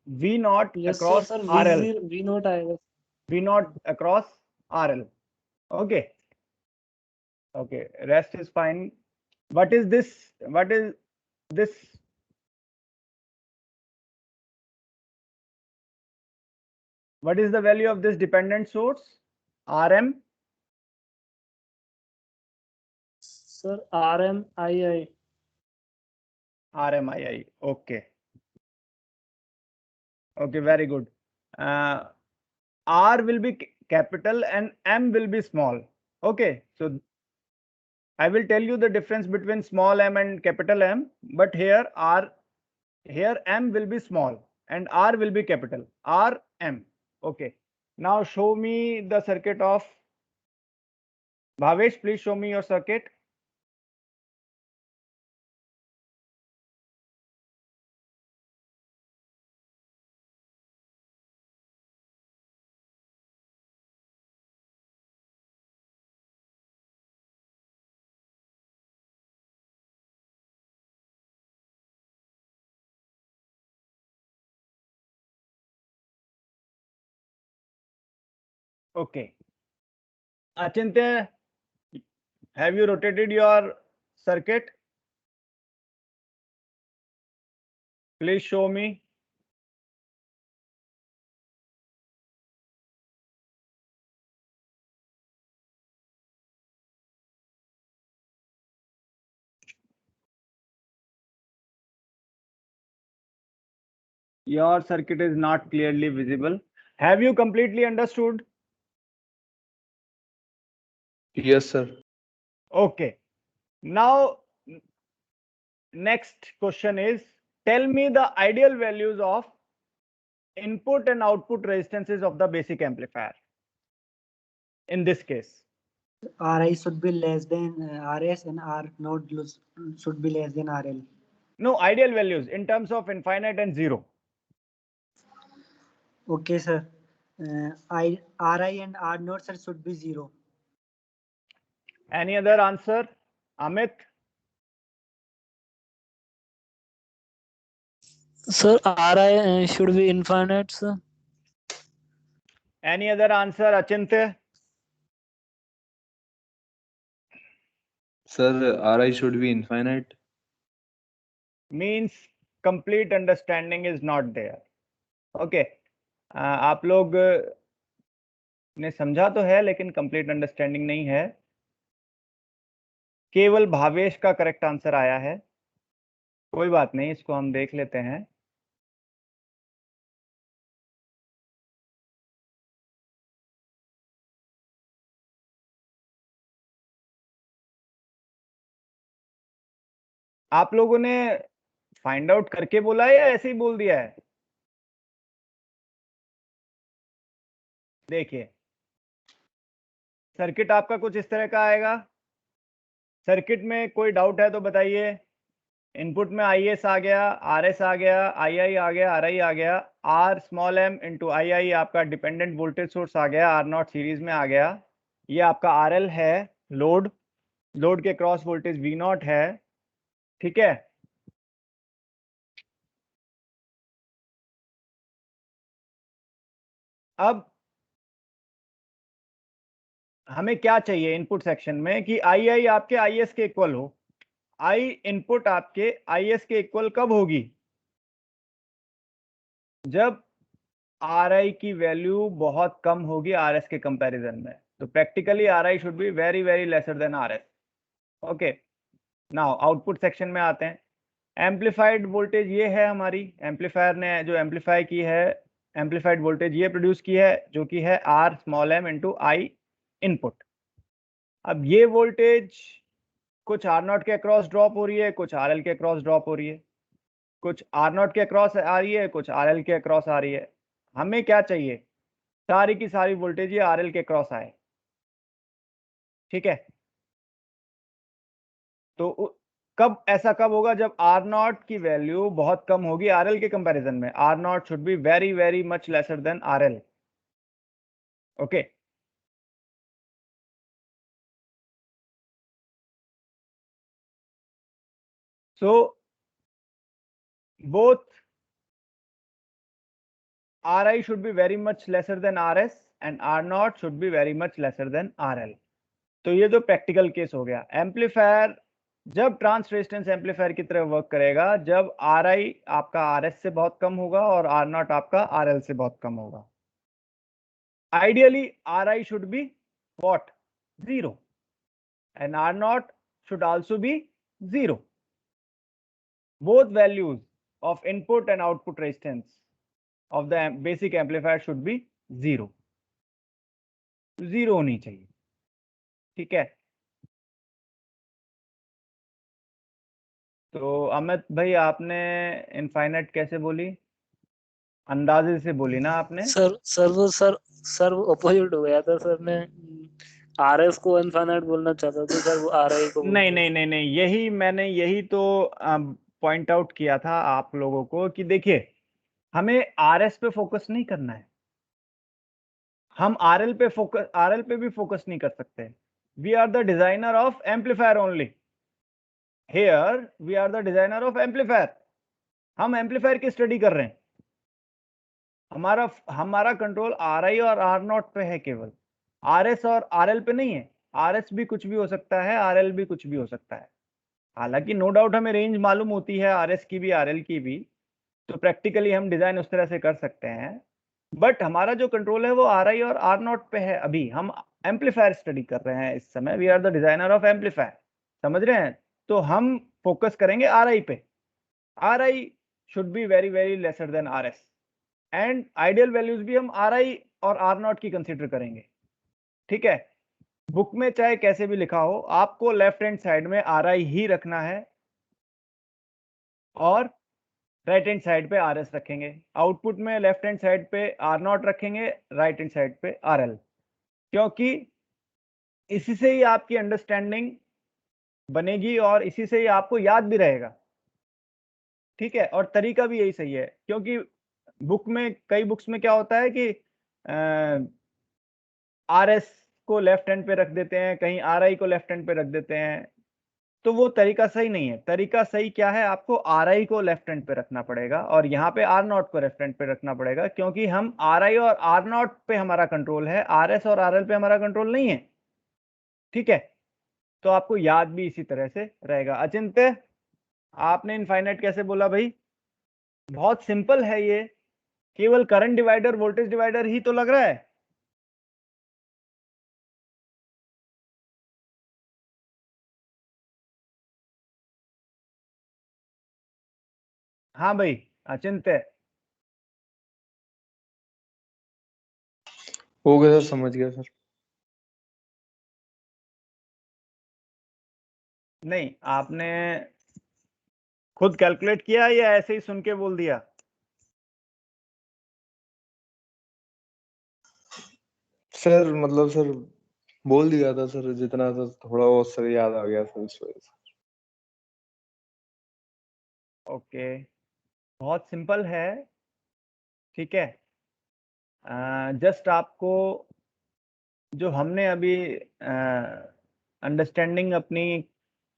V naught Yes, across sir. RL. V naught आएगा. V naught across RL. Okay. Okay. Rest is fine. What is this? What is this? What is the value of this dependent source? RM? Sir, RMII. RMII. Okay. Okay. Very good. R will be capital and M will be small. Okay. So I will tell you the difference between small m and capital M, but here M will be small and R will be capital. RM. Okay. Now show me the circuit of Bhavesh. Please show me your circuit. Okay. Achintya, have you rotated your circuit? Please show me. Your circuit is not clearly visible. Have you completely understood? Yes, sir. Okay. Now, next question is, tell me the ideal values of input and output resistances of the basic amplifier in this case. Ri should be less than Rs and R not should be less than RL. No, ideal values in terms of infinite and zero. Okay, sir. Ri and R not sir should be 0. Any other answer? Amit? Sir, RI should be infinite, sir. Any other answer? Achintya? Sir, Ri should be infinite. Means complete understanding is not there. Okay. आप लोग ने समझा तो है लेकिन complete understanding नहीं है. केवल भावेश का करेक्ट आंसर आया है. कोई बात नहीं, इसको हम देख लेते हैं. आप लोगों ने फाइंड आउट करके बोला है या ऐसे ही बोल दिया है? देखिए, सर्किट आपका कुछ इस तरह का आएगा. सर्किट में कोई डाउट है तो बताइए. इनपुट में IS आ गया, RS आ गया, II आ गया, RI आ गया. R small m into II आपका डिपेंडेंट वोल्टेज सोर्स आ गया, R0 सीरीज में आ गया. ये आपका RL है, लोड के क्रॉस वोल्टेज V0 है. ठीक है. अब हमें क्या चाहिए इनपुट सेक्शन में कि II आपके IS के इक्वल हो. I इनपुट आपके IS के इक्वल कब होगी? जब RI की वैल्यू बहुत कम होगी RS के कंपैरिजन में. तो practically RI should be very very lesser than RS. Okay. Now output section में आते हैं. एम्पलीफाइड वोल्टेज ये है हमारी. एम्पलीफायर ने जो एम्पलीफाई की है, एम्पलीफाइड वोल्टेज ये प्रोड्यूस की है जो कि है R small m into I input. अब ये वोल्टेज कुछ R0 के अक्रॉस ड्रॉप हो रही है, कुछ RL के अक्रॉस ड्रॉप हो रही है. कुछ आर नॉट के अक्रॉस आ रही है, कुछ आर एल के अक्रॉस आ रही है। हमें क्या चाहिए, सारी की सारी वोल्टेज ये आर एल के अक्रॉस आए। ठीक है, तो कब ऐसा कब होगा, जब आर नॉट की वैल्यू बहुत कम होगी आर एल के कंपैरिजन में। R naught should be very very much lesser than R L. Okay, so both Ri should be very much lesser than Rs and R naught should be very much lesser than RL। तो ये तो practical case हो गया। Amplifier जब trans resistance amplifier की तरह work करेगा जब Ri आपका Rs से बहुत कम होगा और R naught आपका RL से बहुत कम होगा। Ideally Ri should be what? 0 and R naught should also be 0। Both values of input and output resistance of the basic amplifier should be 0 होनी चाहिए। ठीक है, तो अमित भाई आपने इनफाइनाइट कैसे बोली, अंदाजे से बोली ना आपने? सर वो अपोजिट हो गया था सर। मैं आरएस को इनफाइनाइट बोलना चाहता था सर, वो आरआई को नहीं नहीं नहीं नहीं, यही मैंने यही तो पॉइंट आउट किया था आप लोगों को कि देखिए हमें आरएस पे फोकस नहीं करना है, हम आरएल पे भी फोकस नहीं कर सकते। We are the designer of amplifier only. Here we are the designer of amplifier. हम एम्पलीफायर की स्टडी कर रहे हैं। हमारा कंट्रोल आर आई और आर नॉट पे है, केवल आर एस और आर एल पे नहीं है। आर एस भी कुछ भी हो सकता है, आर एल भी कुछ भी हो सकता है। हालांकि नो डाउट हमें रेंज मालूम होती है आर एस की भी आर एल की भी, तो प्रैक्टिकली हम डिजाइन उस तरह से कर सकते हैं। बट हमारा जो कंट्रोल है वो आर आई और आर नॉट पे है। अभी हम एम्पलीफायर स्टडी कर रहे हैं इस समय। We are the designer of amplifier, समझ रहे हैं? तो हम फोकस करेंगे आर आई पे। Are I should be very very lesser than R S and ideal values भी हम आर आई और आर नॉट की कंसिडर करेंगे। ठीक है, बुक में चाहे कैसे भी लिखा हो, आपको लेफ्ट हैंड साइड में आर आई ही रखना है और राइट हैंड साइड पे आर एस रखेंगे। आउटपुट में लेफ्ट हैंड साइड पे आर नॉट रखेंगे, राइट हैंड साइड पे आर एल, क्योंकि इसी से ही आपकी अंडरस्टैंडिंग बनेगी और इसी से ही आपको याद भी रहेगा। ठीक है, और तरीका भी यही सही है, क्योंकि बुक में कई बुक्स में क्या होता है कि आर एस को लेफ्ट हैंड पे रख देते हैं, कहीं आर आई को लेफ्ट हैंड पे रख देते हैं, तो वो तरीका सही नहीं है। तरीका सही क्या है, आपको आर आई को लेफ्ट हैंड पे रखना पड़ेगा और यहाँ पे आर नॉट को लेफ्ट हैंड पे रखना पड़ेगा, क्योंकि हम आर आई और आर नॉट पे हमारा कंट्रोल है, आर एस और आर एल पे हमारा कंट्रोल नहीं है। ठीक है, तो आपको याद भी इसी तरह से रहेगा। अचिंत्य, आपने इनफाइनाइट कैसे बोला भाई? बहुत सिंपल है ये, केवल करंट डिवाइडर वोल्टेज डिवाइडर ही तो लग रहा है। हाँ भाई अचिंत्य। हो गया सर, समझ गया सर। नहीं, आपने खुद कैलकुलेट किया या ऐसे ही सुन के बोल दिया? सर मतलब सर बोल दिया था सर, जितना सर थोड़ा बहुत सर याद आ गया सर इस वजह से। ओके, बहुत सिंपल है। ठीक है, जस्ट आपको जो हमने अभी अंडरस्टैंडिंग अपनी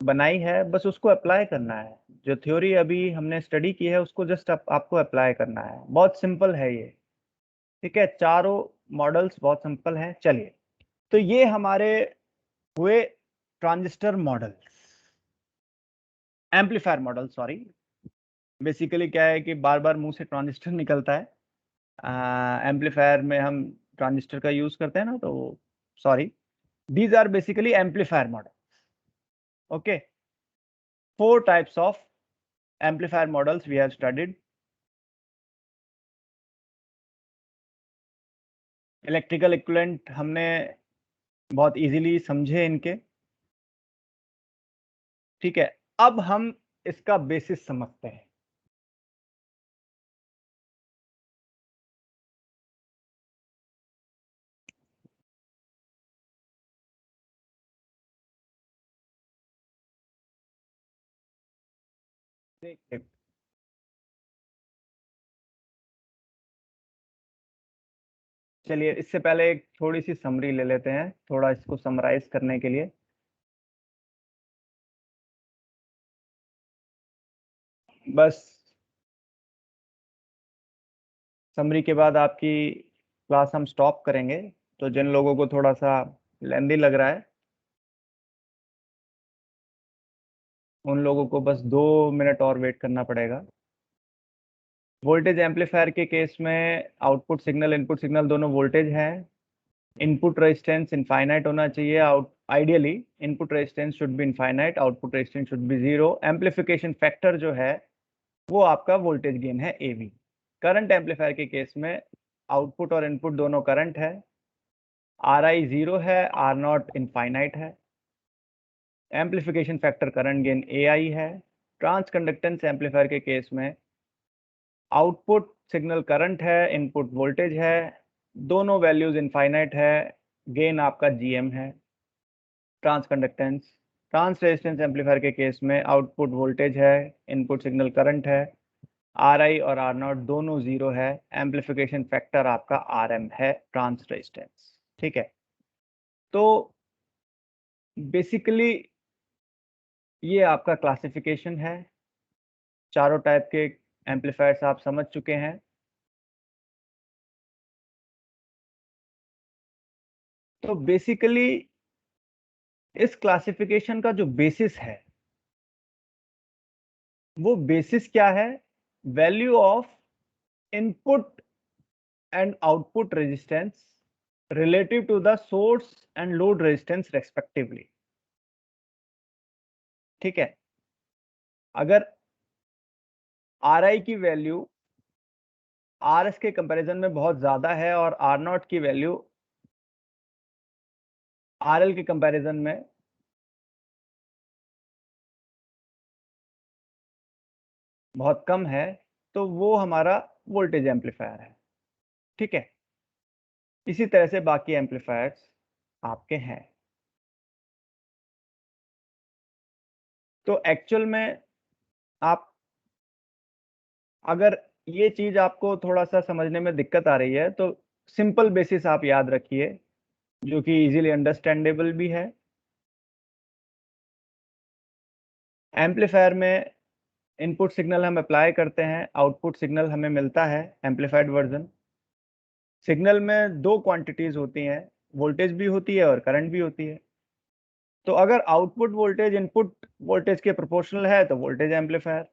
बनाई है बस उसको अप्लाई करना है। जो थ्योरी अभी हमने स्टडी की है उसको जस्ट आपको अप्लाई करना है। बहुत सिंपल है ये। ठीक है, चारों मॉडल्स बहुत सिंपल हैं। चलिए, तो ये हमारे हुए transistor model, amplifier model, sorry. Basically क्या है कि बार बार मुंह से ट्रांजिस्टर निकलता है। एम्पलीफायर में हम ट्रांजिस्टर का यूज करते हैं ना, तो sorry. These are basically amplifier models. Okay, 4 types of amplifier models we have studied. Electrical equivalent हमने बहुत इजीली समझे इनके। ठीक है, अब हम इसका बेसिस समझते हैं। देखिए, चलिए इससे पहले एक थोड़ी सी समरी ले लेते हैं, थोड़ा इसको समराइज करने के लिए। बस समरी के बाद आपकी क्लास हम स्टॉप करेंगे। तो जिन लोगों को थोड़ा सा लेंदी लग रहा है उन लोगों को बस 2 मिनट और वेट करना पड़ेगा। वोल्टेज एम्पलीफायर के केस में आउटपुट सिग्नल इनपुट सिग्नल दोनों वोल्टेज हैं। इनपुट रेजिस्टेंस इनफाइनाइट होना चाहिए। Ideally input resistance should be infinite, output resistance should be 0। Amplification factor जो है वो आपका वोल्टेज गेन है AV। करंट एम्पलीफायर के केस में आउटपुट और इनपुट दोनों करंट है, RI 0 है, R0 इनफाइनाइट है। Amplification factor current gain AI है। ट्रांस कंडक्टेंस एम्पलीफायर के केस में आउटपुट सिग्नल करंट है, इनपुट वोल्टेज है, दोनों वैल्यूज इनफाइनाइट है, गेन आपका GM है। Transconductance transresistance amplifier के केस में आउटपुट वोल्टेज है, इनपुट सिग्नल करंट है, RI और R0 दोनों 0 है। एम्पलीफिकेशन फैक्टर आपका RM है, ट्रांस रेजिस्टेंस। ठीक है, तो बेसिकली ये आपका क्लासिफिकेशन है। चारों टाइप के एम्पलीफायर्स आप समझ चुके हैं। तो बेसिकली इस क्लासिफिकेशन का जो बेसिस है वो बेसिस क्या है? Value of input and output resistance relative to the source and load resistance respectively. ठीक है, अगर RI की वैल्यू RS के कंपैरिजन में बहुत ज्यादा है और R0 की वैल्यू RL के कंपैरिजन में बहुत कम है, तो वो हमारा वोल्टेज एम्पलीफायर है। ठीक है, इसी तरह से बाकी एम्पलीफायर्स आपके हैं। तो एक्चुअल में आप अगर ये चीज आपको थोड़ा सा समझने में दिक्कत आ रही है तो सिंपल बेसिस आप याद रखिए जो कि इजीली अंडरस्टैंडेबल भी है। एम्पलीफायर में इनपुट सिग्नल हम अप्लाई करते हैं, आउटपुट सिग्नल हमें मिलता है एम्पलीफाइड वर्जन। सिग्नल में दो क्वांटिटीज होती हैं, वोल्टेज भी होती है और करंट भी होती है। तो अगर आउटपुट वोल्टेज इनपुट वोल्टेज के प्रोपोर्शनल है तो वोल्टेज एम्पलीफायर,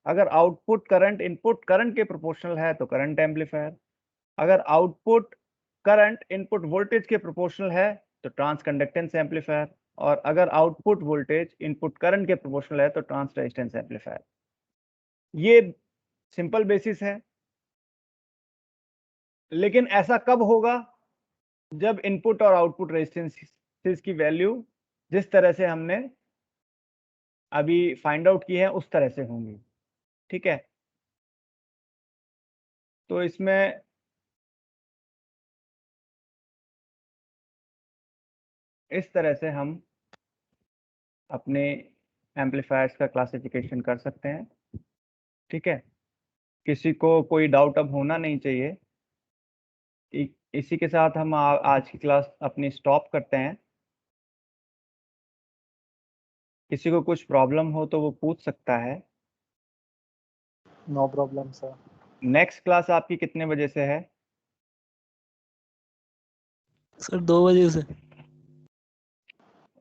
अगर आउटपुट करंट इनपुट करंट के प्रोपोर्शनल है तो करंट एम्पलीफायर, अगर आउटपुट करंट इनपुट वोल्टेज के प्रोपोर्शनल है तो ट्रांस कंडक्टेंस एम्पलीफायर, और अगर आउटपुट वोल्टेज इनपुट करंट के प्रोपोर्शनल है तो ट्रांस रेजिस्टेंस एम्पलीफायर। ये सिंपल बेसिस है। लेकिन ऐसा कब होगा? जब इनपुट और आउटपुट रेजिस्टेंस की वैल्यू जिस तरह से हमने अभी फाइंड आउट की है उस तरह से होंगी। ठीक है, तो इसमें इस तरह से हम अपने एम्पलीफायर्स का क्लासिफिकेशन कर सकते हैं। ठीक है, किसी को कोई डाउट अब होना नहीं चाहिए। इसी के साथ हम आज की क्लास अपनी स्टॉप करते हैं। किसी को कुछ प्रॉब्लम हो तो वो पूछ सकता है। No problem sir. Next class आपकी कितने बजे से है? सर 2 बजे से।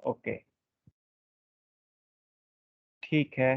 ओके, ठीक है।